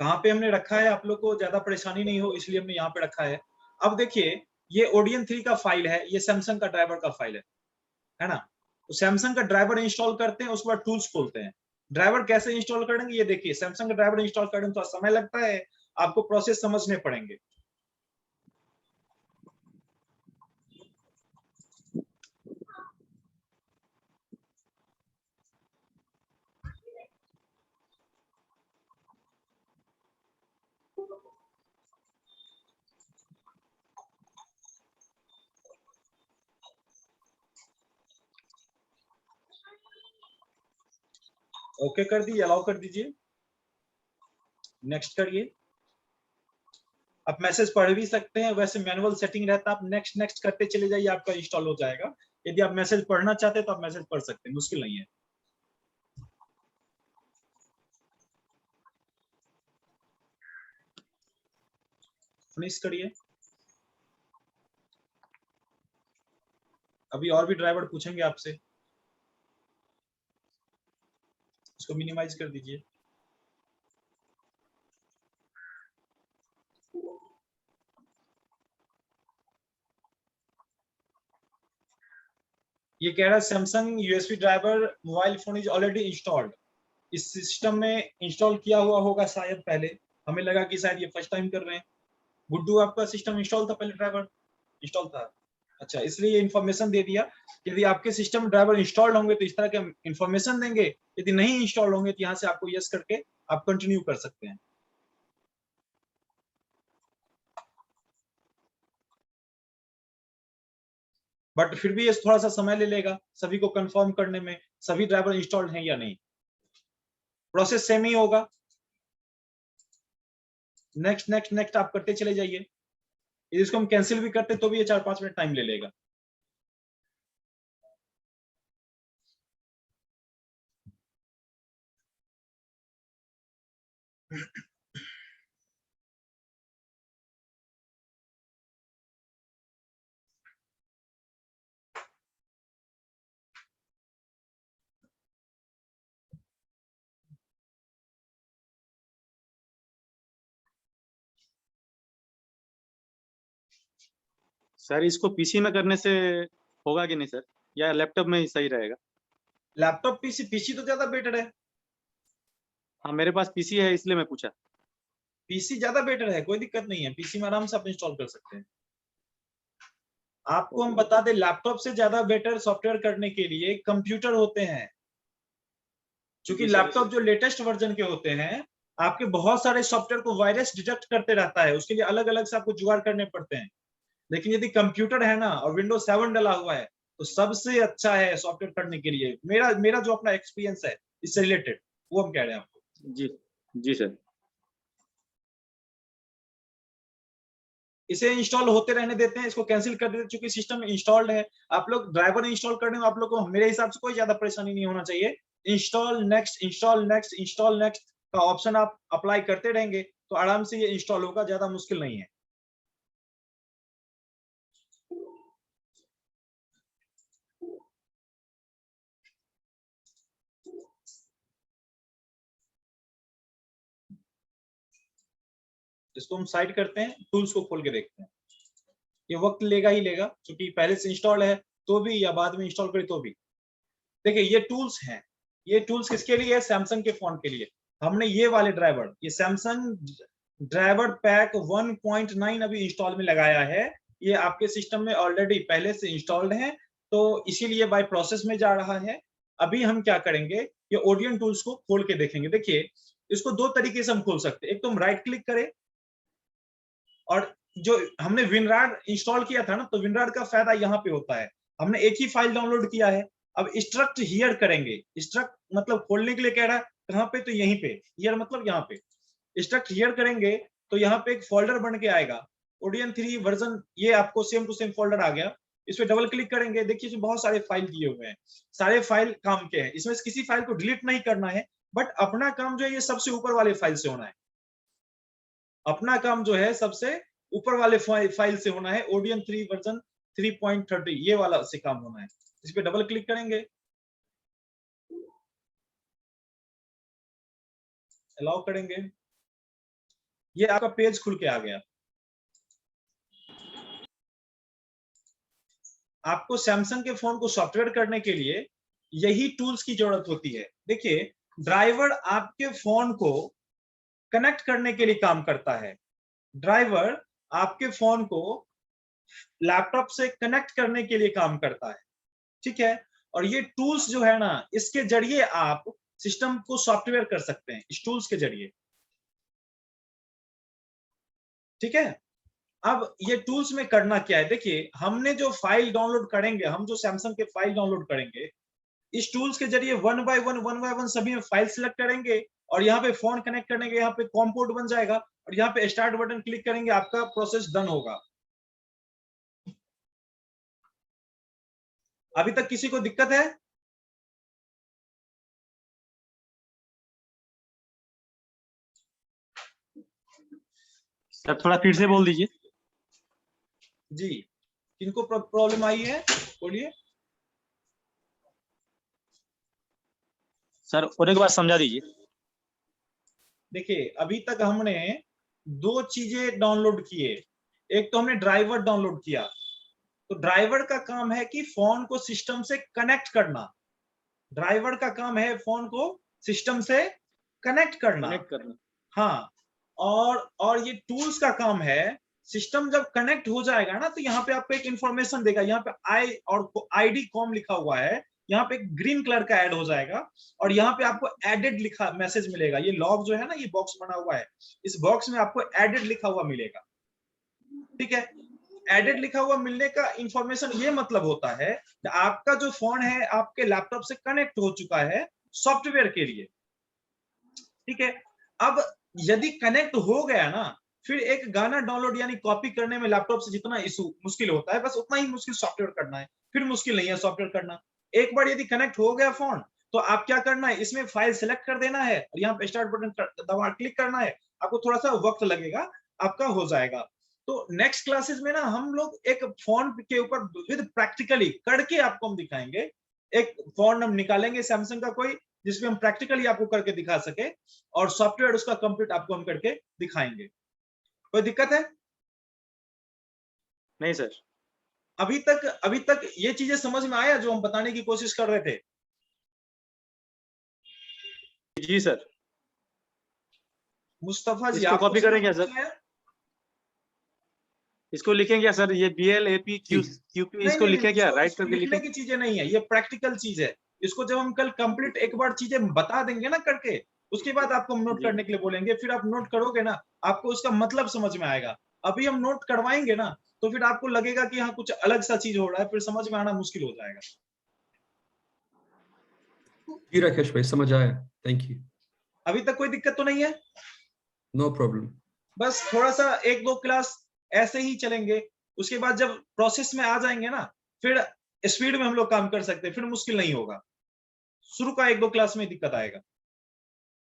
कहाँ पे हमने रखा है, आप लोग को ज्यादा परेशानी नहीं हो इसलिए हमने यहाँ पे रखा है। अब देखिए, ये ओडियन 3 का फाइल है, ये सैमसंग का ड्राइवर का फाइल है ना। तो सैमसंग का ड्राइवर इंस्टॉल करते हैं, उसके बाद टूल्स खोलते हैं। ड्राइवर कैसे इंस्टॉल करेंगे, ये देखिए, सैमसंग का ड्राइवर इंस्टॉल करने में थोड़ा समय लगता है, आपको प्रोसेस समझने पड़ेंगे। ओके कर दीजिए, अलाउ कर दीजिए, नेक्स्ट करिए। आप मैसेज पढ़ भी सकते हैं, वैसे मैनुअल सेटिंग रहता है, आप नेक्स्ट नेक्स्ट करते चले जाइए, आपका इंस्टॉल हो जाएगा। यदि आप मैसेज पढ़ना चाहते हैं तो आप मैसेज पढ़ सकते हैं, मुश्किल नहीं है। फिनिश करिए। अभी और भी ड्राइवर पूछेंगे आपसे, उसको मिनिमाइज कर दीजिए। ये कह रहा है Samsung USB driver mobile phone is already installed. इस सिस्टम में इंस्टॉल किया हुआ होगा शायद पहले, हमें लगा कि शायद ये फर्स्ट टाइम कर रहे हैं। गुड्डू आपका सिस्टम इंस्टॉल था पहले, ड्राइवर इंस्टॉल था? अच्छा, इसलिए ये इन्फॉर्मेशन दे दिया। यदि आपके सिस्टम ड्राइवर इंस्टॉल्ड होंगे तो इस तरह के इन्फॉर्मेशन देंगे, यदि नहीं इंस्टॉल होंगे तो यहाँ से आपको यस करके आप कंटिन्यू कर सकते हैं। बट फिर भी ये थोड़ा सा समय ले लेगा सभी को कंफर्म करने में, सभी ड्राइवर इंस्टॉल्ड हैं या नहीं। प्रोसेस सेम ही होगा, नेक्स्ट नेक्स्ट नेक्स्ट आप करते चले जाइए। यदि इसको हम कैंसिल भी करते तो भी ये 4-5 मिनट टाइम ले लेगा। सर इसको पीसी में करने से होगा कि नहीं सर, या लैपटॉप में ही सही रहेगा? लैपटॉप पीसी, पीसी तो ज्यादा बेटर है। हाँ मेरे पास पीसी है इसलिए मैं पूछा। पीसी ज्यादा बेटर है, कोई दिक्कत नहीं है, पीसी में आराम से आप इंस्टॉल कर सकते हैं। आपको हम बता दें, लैपटॉप से ज्यादा बेटर सॉफ्टवेयर करने के लिए कंप्यूटर होते हैं। क्योंकि लैपटॉप जो लेटेस्ट वर्जन के होते हैं, आपके बहुत सारे सॉफ्टवेयर को वायरस डिटेक्ट करते रहता है, उसके लिए अलग अलग से आपको जुगाड़ करने पड़ते हैं। लेकिन यदि कंप्यूटर है ना और विंडोज 7 डला हुआ है तो सबसे अच्छा है सॉफ्टवेयर करने के लिए। मेरा जो अपना एक्सपीरियंस है इससे रिलेटेड, वो हम कह रहे हैं आपको। जी जी सर। इसे इंस्टॉल होते रहने देते हैं, इसको कैंसिल कर देते हैं, चूंकि सिस्टम इंस्टॉल्ड है। आप लोग ड्राइवर इंस्टॉल करने में आप लोग को मेरे हिसाब से कोई ज्यादा परेशानी नहीं होना चाहिए। Install next, install next, install next का ऑप्शन आप अप्लाई करते रहेंगे तो आराम से ये इंस्टॉल होगा, ज्यादा मुश्किल नहीं है। इसको हम साइड करते हैं, टूल्स को खोल के देखते हैं। ये वक्त लेगा ही लेगा, क्योंकि पहले से इंस्टॉल है तो भी या बाद में इंस्टॉल करें तो भी। देखिए ये टूल्स हैं, ये टूल्स किसके लिए है? सैमसंग के फोन के लिए। हमने ये वाले ड्राइवर, ये सैमसंग ड्राइवर पैक 1.9 अभी इंस्टॉल में लगाया है। ये आपके सिस्टम में ऑलरेडी पहले से इंस्टॉल्ड है, तो इसीलिए बाय प्रोसेस में जा रहा है। अभी हम क्या करेंगे, ये ओडियन टूल्स को खोल के देखेंगे। देखिए इसको दो तरीके से हम खोल सकते हैं। एक तो हम राइट क्लिक करें, और जो हमने विनराड इंस्टॉल किया था ना, तो विनराड का फायदा यहाँ पे होता है, हमने एक ही फाइल डाउनलोड किया है। अब इंस्ट्रक्ट हियर करेंगे, इंस्ट्रक्ट मतलब खोलने के लिए कह रहा है कहाँ पे, तो यहीं पे, हियर मतलब यहाँ पे। इंस्ट्रक्ट हियर करेंगे तो यहाँ पे एक फोल्डर बन के आएगा, ओडियन 3 वर्जन। ये आपको सेम टू सेम फोल्डर आ गया। इस पे डबल क्लिक करेंगे, देखिए इसमें बहुत सारे फाइल दिए हुए हैं, सारे फाइल काम के हैं। इसमें से किसी फाइल को डिलीट नहीं करना है, बट अपना काम जो है ये सबसे ऊपर वाले फाइल से होना है। अपना काम जो है सबसे ऊपर वाले फाइल से होना है, ओडियन 3 वर्जन 3.30, ये वाला से काम होना है। इस पे डबल क्लिक करेंगे, अलाउ करेंगे, ये आपका पेज खुल के आ गया। आपको सैमसंग के फोन को सॉफ्टवेयर करने के लिए यही टूल्स की जरूरत होती है। देखिए ड्राइवर आपके फोन को कनेक्ट करने के लिए काम करता है, ड्राइवर आपके फोन को लैपटॉप से कनेक्ट करने के लिए काम करता है, ठीक है। और ये टूल्स जो है ना, इसके जरिए आप सिस्टम को सॉफ्टवेयर कर सकते हैं, इस टूल्स के जरिए, ठीक है। अब ये टूल्स में करना क्या है, देखिए हमने जो फाइल डाउनलोड करेंगे, हम जो सैमसंग के फाइल डाउनलोड करेंगे, इस टूल्स के जरिए वन बाय वन सभी में फाइल सिलेक्ट करेंगे, और यहाँ पे फोन कनेक्ट करने के यहाँ पे कॉम पोर्ट बन जाएगा, और यहाँ पे स्टार्ट बटन क्लिक करेंगे, आपका प्रोसेस डन होगा। अभी तक किसी को दिक्कत है? सर थोड़ा फिर से बोल दीजिए। जी, किनको प्रॉब्लम आई है बोलिए। सर और एक बार समझा दीजिए। देखिए अभी तक हमने दो चीजें डाउनलोड किए, एक तो हमने ड्राइवर डाउनलोड किया, तो ड्राइवर का काम है कि फोन को सिस्टम से कनेक्ट करना। ड्राइवर का काम है फोन को सिस्टम से कनेक्ट करना। कनेक्ट करना। हाँ, और ये टूल्स का काम है, सिस्टम जब कनेक्ट हो जाएगा ना तो यहाँ पे आपको एक इंफॉर्मेशन देगा, यहाँ पे आई और आईडी कॉम लिखा हुआ है, यहाँ पे एक ग्रीन कलर का ऐड हो जाएगा और यहाँ पे आपको एडेड लिखा मैसेज मिलेगा। ये लॉग जो है ना, ये बॉक्स बना हुआ है, इस बॉक्स में आपको एडेड लिखा हुआ मिलेगा। ठीक है, एडेड लिखा हुआ मिलने का इंफॉर्मेशन ये मतलब होता है आपका जो फोन है आपके लैपटॉप से कनेक्ट हो चुका है सॉफ्टवेयर के लिए। ठीक है, अब यदि कनेक्ट हो गया ना, फिर एक गाना डाउनलोड यानी कॉपी करने में लैपटॉप से जितना इशू मुश्किल होता है, बस उतना ही मुश्किल सॉफ्टवेयर करना है। फिर मुश्किल नहीं है सॉफ्टवेयर करना। एक बार यदि कनेक्ट हो गया फोन, तो आप क्या करना है, इसमें फाइल सेलेक्ट कर देना है और यहाँ पे स्टार्ट बटन दबा क्लिक करना है। आपको थोड़ा सा वक्त लगेगा, आपका हो जाएगा। तो नेक्स्ट क्लासेस में ना हम लोग एक फोन के ऊपर विद प्रैक्टिकली करके आपको हम दिखाएंगे। एक फोन हम निकालेंगे सैमसंग का कोई, जिसमें हम प्रैक्टिकली आपको करके दिखा सके और सॉफ्टवेयर उसका कंप्लीट आपको हम करके दिखाएंगे। कोई दिक्कत है? नहीं सर। अभी तक ये चीजें समझ में आया जो हम बताने की कोशिश कर रहे थे? जी सर। मुस्तफा जी, इसको आपको कॉपी करें क्या समझ सर? में आया? इसको लिखें क्या सर? ये BL AP QP इसको लिखें क्या? राइट करके लिखने लिखें? की चीजें नहीं है, ये प्रैक्टिकल चीज है। इसको जब हम कल कंप्लीट एक बार चीजें बता देंगे ना करके, उसके बाद आपको हम नोट जी। करने के लिए बोलेंगे, फिर आप नोट करोगे ना, आपको उसका मतलब समझ में आएगा। अभी हम नोट करवाएंगे ना, तो फिर आपको लगेगा कि हाँ कुछ अलग सा चीज हो रहा है, फिर समझ में आना मुश्किल हो जाएगा। जी राकेश भाई, समझ आया, थैंक यू। अभी तक कोई दिक्कत तो नहीं है? No problem. बस थोड़ा सा एक दो क्लास ऐसे ही चलेंगे, उसके बाद जब प्रोसेस में आ जाएंगे ना, फिर स्पीड में हम लोग काम कर सकते हैं, फिर मुश्किल नहीं होगा। शुरू का एक दो क्लास में दिक्कत आएगा।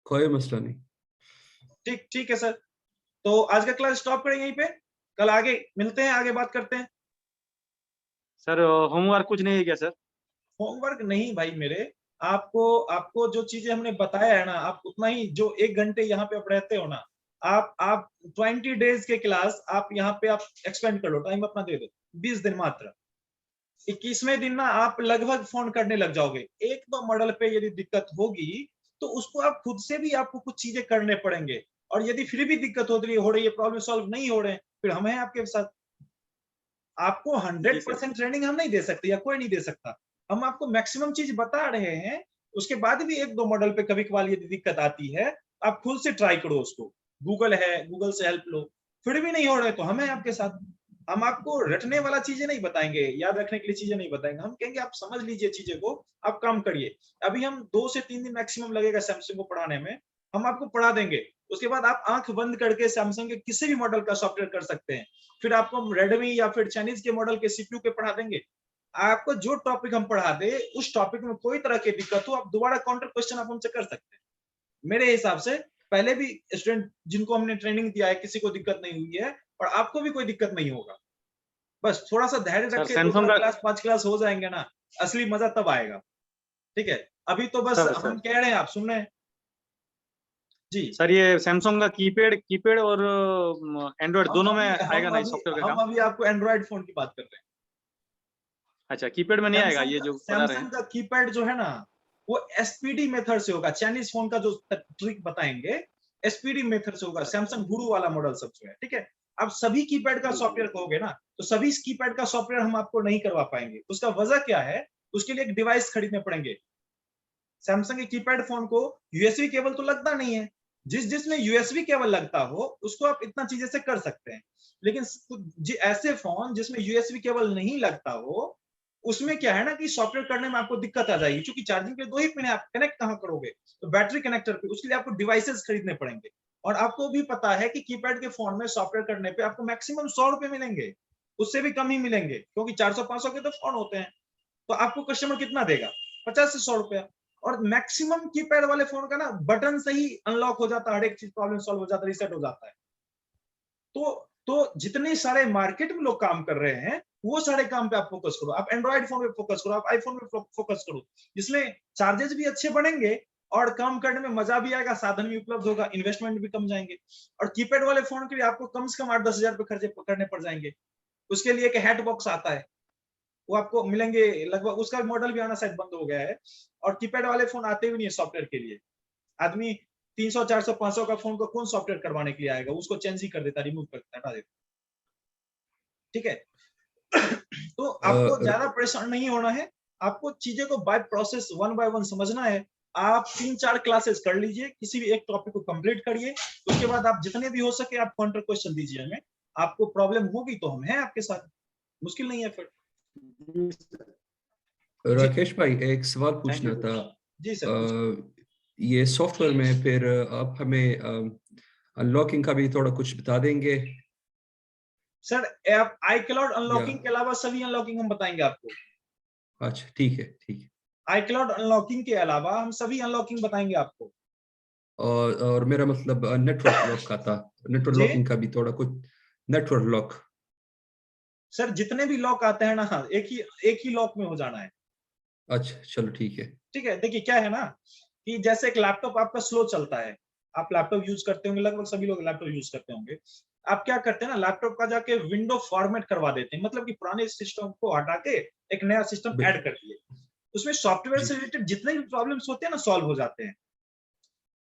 कोई मसला नहीं। ठीक है सर, तो आज का क्लास स्टॉप करें यहीं पे, कल आगे मिलते हैं, आगे बात करते हैं। सर होमवर्क कुछ नहीं है क्या सर? होमवर्क नहीं भाई मेरे, आपको जो चीजें हमने बताया है ना, आप उतना ही, जो 1 घंटे यहाँ पे आप रहते हो ना, आप 20 डेज के क्लास आप यहाँ पे आप एक्सपेंड कर लो, टाइम अपना दे दो, 20 दिन मात्र। 21वें दिन ना आप लगभग फोन करने लग जाओगे। एक दो मॉडल पे यदि दिक्कत होगी तो उसको आप खुद से भी आपको कुछ चीजें करने पड़ेंगे, और यदि फिर भी दिक्कत हो रही है, प्रॉब्लम सॉल्व नहीं हो रहे हैं, फिर हम हैं आपके साथ। आपको 100% ट्रेनिंग हम नहीं दे सकते या कोई नहीं दे सकता, हम आपको मैक्सिमम चीज बता रहे हैं। उसके बाद भी एक दो मॉडल पे कभी कभार यदि दिक्कत आती है, आप खुद से ट्राई करो उसको, गूगल है, गूगल से हेल्प लो। फिर भी नहीं हो रहे तो हम हैं आपके साथ। हम आपको रटने वाला चीजें नहीं बताएंगे, याद रखने के लिए चीजें नहीं बताएंगे, हम कहेंगे आप समझ लीजिए चीजें को, आप काम करिए। अभी हम 2 से 3 दिन मैक्सिमम लगेगा सैमसंग को पढ़ाने में, हम आपको पढ़ा देंगे। उसके बाद आप आंख बंद करके सैमसंग के किसी भी मॉडल का सॉफ्टवेयर कर सकते हैं। फिर आपको हम रेडमी या फिर चाइनीज के मॉडल के CPU पे पढ़ा देंगे। आपको जो टॉपिक हम पढ़ा दे, उस टॉपिक में कोई तरह की दिक्कत हो, आप दोबारा काउंटर क्वेश्चन आप हमसे कर सकते हैं। मेरे हिसाब से पहले भी स्टूडेंट जिनको हमने ट्रेनिंग दिया है, किसी को दिक्कत नहीं हुई है, और आपको भी कोई दिक्कत नहीं होगा। बस थोड़ा सा धैर्य सर रख के सैमसंग 2-4 का क्लास 5 क्लास हो जाएंगे ना, असली मजा तब आएगा। ठीक है, अभी तो बस सर हम कह रहे हैं, आप सुन रहे हैं जी। सर ये सैमसंग का कीपैड और एंड्रॉइड दोनों में आएगा ना इस सॉफ्टवेयर का हम काम? अभी आपको एंड्रॉइड फोन की बात कर रहे हैं। अच्छा, कीपैड में नहीं आएगा ये जो बता रहे सैमसंग हैं? का कीपैड जो है ना, वो SPD मेथड से होगा। चाइनीज फोन का जो ट्रिक बताएंगे, SPD मेथड से होगा। सैमसंग गुरु वाला मॉडल सब जो है, ठीक है। अब सभी कीपैड का सॉफ्टवेयर कहोगे ना, तो सभी कीपैड का सॉफ्टवेयर हम आपको नहीं करवा पाएंगे। उसका वजह क्या है, उसके लिए एक डिवाइस खरीदने पड़ेंगे। सैमसंग के कीपैड फोन को USB केबल तो लगता नहीं है। जिसमें USB केबल लगता हो उसको आप इतना चीजें से कर सकते हैं, लेकिन ऐसे फोन जिसमें USB केबल नहीं लगता हो, उसमें क्या है ना कि सॉफ्टवेयर करने में आपको दिक्कत आ जाएगी, क्योंकि चार्जिंग के लिए 2 ही पिन है, आप कनेक्ट कहां करोगे? तो बैटरी कनेक्टर पे, उसके लिए आपको डिवाइसेस खरीदने पड़ेंगे। और आपको भी पता है कि कीपैड के फोन में सॉफ्टवेयर करने पे आपको मैक्सिमम 100 रुपए मिलेंगे, उससे भी कम ही मिलेंगे, क्योंकि 400-500 के तो फोन होते हैं। तो आपको कस्टमर कितना देगा? 50 से 100 रुपया। और मैक्सिमम कीपैड वाले फोन का ना बटन से ही अनलॉक हो जाता है, हर एक चीज प्रॉब्लम सॉल्व हो जाता है, रीसेट हो जाता है। तो जितने सारे मार्केट में लोग काम कर रहे हैं, वो सारे काम पे आप फोकस करो। आप एंड्रॉइड फोन पे फोकस करो, आप आईफोन पे फोकस करो, जिसमें चार्जेस भी अच्छे बढ़ेंगे और काम करने में मजा भी आएगा, साधन भी उपलब्ध होगा, इन्वेस्टमेंट भी कम जाएंगे। और कीपैड वाले फोन के लिए आपको कम से कम 8-10 हजार रुपए खर्चे करने पड़ जाएंगे। उसके लिए एक हैट बॉक्स आता है, वो आपको मिलेंगे लगभग, उसका मॉडल भी आना शायद बंद हो गया है, और कीपैड वाले फोन आते भी नहीं है सॉफ्टवेयर के लिए। आदमी 300 400 500 का फोन को कौन सॉफ्टवेयर करवाने के लिए आएगा, उसको चेंज ही कर देता, रिमूव कर देता, हटा देता। ठीक है। तो आपको ज्यादा परेशान नहीं होना है, आपको चीजें को बाय प्रोसेस 1 by 1 समझना है। आप 3-4 क्लासेस कर लीजिए, किसी भी एक टॉपिक को कंप्लीट करिए, उसके बाद आप जितने भी हो सके आप काउंटर क्वेश्चन दीजिए हमें। आपको प्रॉब्लम होगी तो हम हैं आपके साथ, मुश्किल नहीं है फिर। राकेश भाई एक सवाल पूछना you. था। जी सर। ये सॉफ्टवेयर में फिर आप हमें अनलॉकिंग का भी थोड़ा कुछ बता देंगे? सर आप iCloud अनलॉकिंग या के अलावा सभी अनलॉकिंग हम बताएंगे आपको। अच्छा ठीक है, ठीक है। iCloud अनलॉकिंग के अलावा हम सभी अनलॉकिंग बताएंगे आपको। और मेरा मतलब नेटवर्क लॉक का था, नेटवर्क जी लॉकिंग का भी थोड़ा कुछ। नेटवर्क लॉक सर, जितने भी लॉक आते हैं ना, हाँ, एक ही लॉक में हो जाना है। अच्छा चलो ठीक है। ठीक है। देखिए क्या है ना, कि जैसे एक लैपटॉप आपका स्लो चलता है, आप लैपटॉप यूज करते होंगे, लगभग सभी लोग लैपटॉप यूज करते होंगे। आप क्या करते हैं ना, लैपटॉप का जाके विंडो फॉर्मेट करवा देते हैं, मतलब कि पुराने सिस्टम को हटा के एक नया सिस्टम ऐड कर दिए, उसमें सॉफ्टवेयर जी से रिलेटेड जितने भी प्रॉब्लम्स होते हैं ना सॉल्व हो जाते हैं।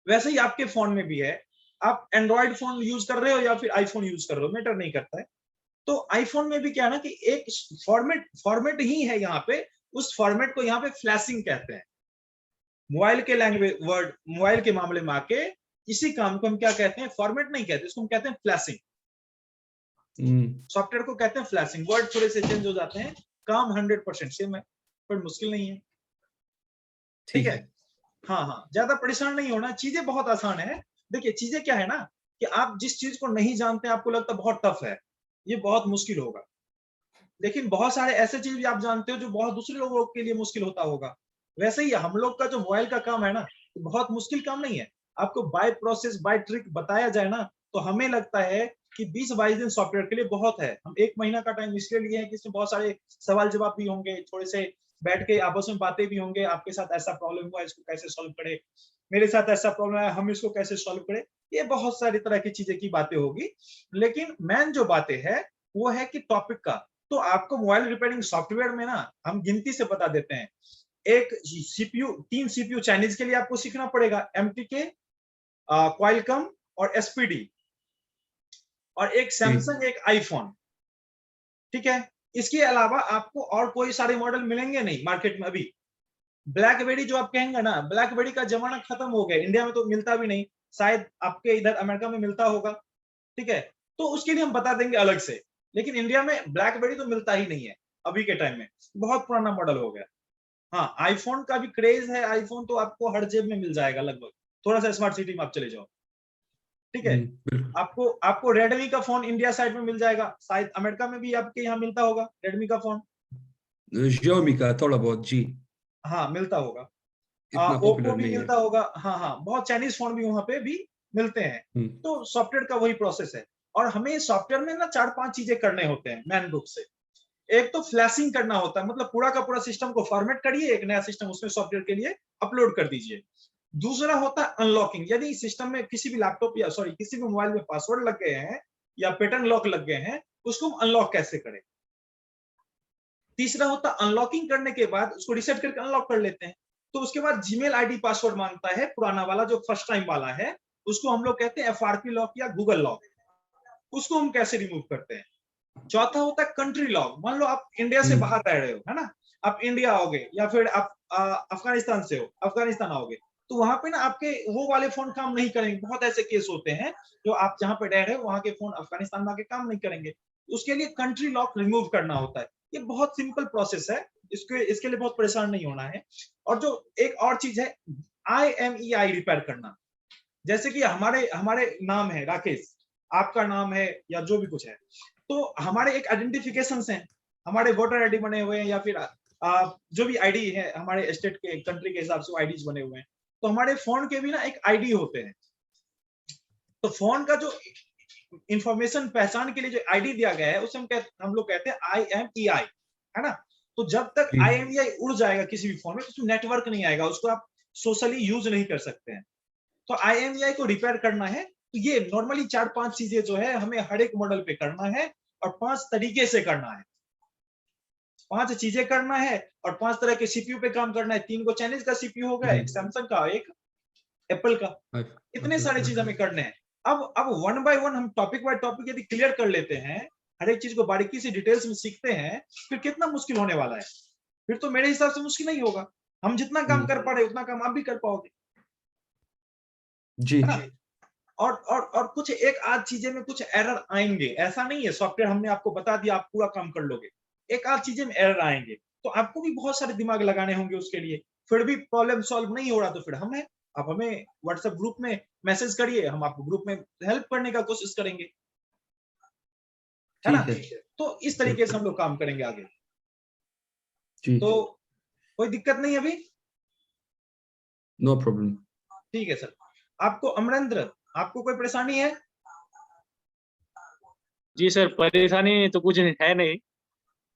वैसे ही आपके फोन में भी है, आप एंड्रॉइड फोन यूज कर रहे हो या फिर आईफोन यूज कर रहे हो, मैटर नहीं करता है। तो आईफोन में भी क्या है ना, कि एक फॉर्मेट ही है यहाँ पे, उस फॉर्मेट को यहाँ पे फ्लैशिंग कहते हैं। मोबाइल के लैंग्वेज वर्ड, मोबाइल के मामले में आके इसी काम को हम क्या कहते हैं, फॉर्मेट नहीं कहते, इसको हम कहते हैं फ्लैशिंग। सॉफ्टवेयर को कहते हैं फ्लैशिंग। वर्ड थोड़े से चेंज हो जाते हैं, काम 100% सेम है, पर मुश्किल नहीं है। ठीक है। हाँ हाँ, ज्यादा परेशान नहीं होना, चीजें बहुत आसान है। देखिए चीजें क्या है ना, कि आप जिस चीज को नहीं जानते आपको लगता बहुत टफ है, ये बहुत मुश्किल होगा, लेकिन बहुत सारे ऐसे चीज भी आप जानते हो जो बहुत दूसरे लोगों के लिए मुश्किल होता होगा। वैसे ही हम लोग का जो मोबाइल का काम है ना, बहुत मुश्किल काम नहीं है। आपको बाय प्रोसेस बाय ट्रिक बताया जाए ना, तो हमें लगता है कि 20-22 दिन सॉफ्टवेयर के लिए बहुत है। हम 1 महीना का टाइम इसलिए लिए हैं कि इसमें बहुत सारे सवाल जवाब भी होंगे, थोड़े से बैठ के आपस में बातें भी होंगे, आपके साथ ऐसा प्रॉब्लम हुआ, इसको कैसे सॉल्व करें, मेरे साथ ऐसा प्रॉब्लम है, हम इसको कैसे सॉल्व करें, ये बहुत सारी तरह की चीजें की बातें होगी। लेकिन मेन जो बातें है वो है कि टॉपिक का। तो आपको मोबाइल रिपेयरिंग सॉफ्टवेयर में ना हम गिनती से बता देते हैं। एक सीपीयू, 3 सीपीयू चाइनीज के लिए आपको सीखना पड़ेगा, एमटीके, क्वालकॉम और एसपीडी, और एक सैमसंग, एक आईफोन। ठीक है। इसके अलावा आपको और कोई सारे मॉडल मिलेंगे नहीं मार्केट में अभी। ब्लैकबेरी जो आप कहेंगे ना, ब्लैकबेरी का जमाना खत्म हो गया, इंडिया में तो मिलता भी नहीं, शायद आपके इधर अमेरिका में मिलता होगा। ठीक है। तो उसके लिए हम बता देंगे अलग से, लेकिन इंडिया में ब्लैकबेरी तो मिलता ही नहीं है अभी के टाइम में, बहुत पुराना मॉडल हो गया। हाँ, आईफोन का भी क्रेज है, आईफोन तो आपको हर जेब में मिल जाएगा लगभग, थोड़ा सा स्मार्ट सिटी में आप चले जाओ। ठीक है। बिल्कुल। आपको रेडमी का फोन इंडिया साइड में मिल जाएगा, शायद अमेरिका में भी आपके यहाँ मिलता होगा रेडमी का फोन। Xiaomi का थोड़ा बहुत जी, हाँ मिलता होगा। इतना ओप्पो पॉपुलर भी नहीं है। मिलता होगा। हाँ हाँ, बहुत चाइनीज फोन भी वहां पे भी मिलते हैं। तो सॉफ्टवेयर का वही प्रोसेस है, और हमें सॉफ्टवेयर में ना 4-5 चीजें करने होते हैं मैन रूप से। एक तो फ्लैशिंग करना होता है, मतलब पूरा का पूरा सिस्टम को फॉर्मेट करिए, एक नया सिस्टम उसमें सॉफ्टवेयर के लिए अपलोड कर दीजिए। दूसरा होता है अनलॉकिंग, यदि सिस्टम में किसी भी लैपटॉप या सॉरी किसी भी मोबाइल में पासवर्ड लग गए हैं या पैटर्न लॉक लग गए हैं, उसको हम अनलॉक कैसे करें। तीसरा होता है अनलॉकिंग करने के बाद उसको रिसेट करके अनलॉक कर लेते हैं। तो उसके बाद जीमेल आईडी पासवर्ड मांगता है, पुराना वाला जो फर्स्ट टाइम वाला है, उसको हम लोग कहते हैं एफआरपी लॉक या गूगल लॉक, उसको हम कैसे रिमूव करते हैं। चौथा होता है कंट्री लॉक, मान लो आप इंडिया से बाहर रह रहे हो, है ना, आप इंडिया आओगे या फिर आप अफगानिस्तान से हो, अफगानिस्तान आओगे, तो वहां पे ना आपके वो वाले फोन काम नहीं करेंगे। बहुत ऐसे केस होते हैं जो आप जहां पे रह रहे हो वहां के फोन अफगानिस्तान में आके काम नहीं करेंगे, उसके लिए कंट्री लॉक रिमूव करना होता है। ये बहुत सिंपल प्रोसेस है, इसके लिए बहुत परेशान नहीं होना है। और जो एक और चीज है IMEI रिपेयर करना, जैसे कि हमारे हमारे नाम है राकेश, आपका नाम है या जो भी कुछ है, तो हमारे एक आइडेंटिफिकेशंस हैं, हमारे वोटर आईडी बने हुए हैं या फिर जो भी आईडी है हमारे स्टेट के कंट्री के हिसाब से आईडीज बने हुए हैं, तो हमारे फोन के भी ना एक आईडी होते हैं। तो फोन का जो इंफॉर्मेशन पहचान के लिए जो आईडी दिया गया है उसे हम लोग कहते हैं IMEI, है ना। तो जब तक IMEI उड़ जाएगा किसी भी फोन में, तो नेटवर्क नहीं आएगा, उसको आप सोशली यूज नहीं कर सकते हैं। तो IMEI को रिपेयर करना है, तो ये नॉर्मली 4-5 चीजें जो है हमें हर एक मॉडल पे करना है, और 5 तरीके से करना है। 5 चीजें करना है और 5 तरह के सीपीयू पे काम करना है। 3 को चाइनीज का सीपीयू होगा, एक सैमसंग का, एक एप्पल का, इतने सारे चीज हमें करने हैं। अब 1 बाय 1 हम टॉपिक बाय टॉपिक यदि क्लियर कर लेते हैं, हर एक चीज को बारीकी से डिटेल्स में सीखते हैं, फिर कितना मुश्किल होने वाला है। फिर तो मेरे हिसाब से मुश्किल नहीं होगा। हम जितना काम कर पा रहे उतना काम आप भी कर पाओगे जी। है ना। और कुछ एक आध चीजें में कुछ एरर आएंगे, ऐसा नहीं है सॉफ्टवेयर हमने आपको बता दिया आप पूरा काम कर लोगे। एक आध चीजें में एरर आएंगे, तो आपको भी बहुत सारे दिमाग लगाने होंगे उसके लिए। फिर भी प्रॉब्लम सॉल्व नहीं हो रहा तो फिर आप हमें व्हाट्सएप ग्रुप में मैसेज करिए, हम आपको ग्रुप में हेल्प करने का कोशिश करेंगे, है ना। तो इस तरीके से हम लोग काम करेंगे आगे। जी। तो कोई दिक्कत नहीं अभी? No problem. ठीक है सर। आपको अमरेंद्र, आपको कोई परेशानी है? जी सर, परेशानी तो कुछ है नहीं,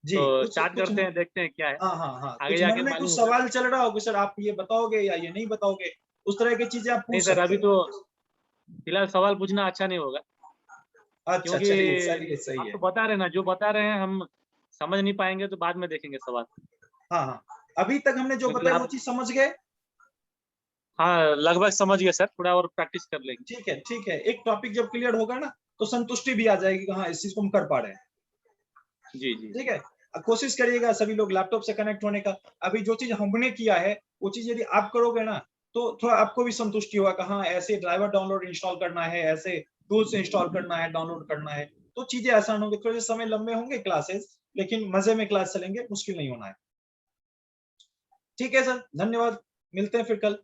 जी तो कुछ स्टार्ट करते हैं, देखते हैं क्या है। हाँ आगे कुछ जाके मन में मालूम कुछ होगा। सवाल चल रहा हो कि सर आप ये बताओगे या ये नहीं बताओगे, उस तरह की चीजें आप नहीं पूछ सर, सकते अभी हैं। तो फिलहाल सवाल पूछना अच्छा नहीं होगा, अच्छा क्योंकि चलिए सही आप है। तो बता रहे हैं ना, जो बता रहे हैं हम समझ नहीं पाएंगे तो बाद में देखेंगे सवाल। हाँ अभी तक हमने जो क्योंकि बताया वो आप, चीज समझ गए? हाँ लगभग समझ गए सर, थोड़ा और प्रैक्टिस कर लेंगे। ठीक है। एक टॉपिक जब क्लियर होगा ना तो संतुष्टि भी आ जाएगी कि हाँ इस चीज को हम कर पा रहे हैं। जी जी। ठीक है। अब कोशिश करिएगा सभी लोग लैपटॉप से कनेक्ट होने का। अभी जो चीज हमने किया है वो चीज यदि आप करोगे ना तो थोड़ा आपको भी संतुष्टि होगा कि हाँ ऐसे ड्राइवर डाउनलोड इंस्टॉल करना है, ऐसे टूल्स इंस्टॉल करना है, डाउनलोड करना है, तो चीजें आसान होंगी। थोड़े समय लंबे होंगे क्लासेस, लेकिन मजे में क्लास चलेंगे, मुश्किल नहीं होना है। ठीक है सर, धन्यवाद, मिलते हैं फिर कल।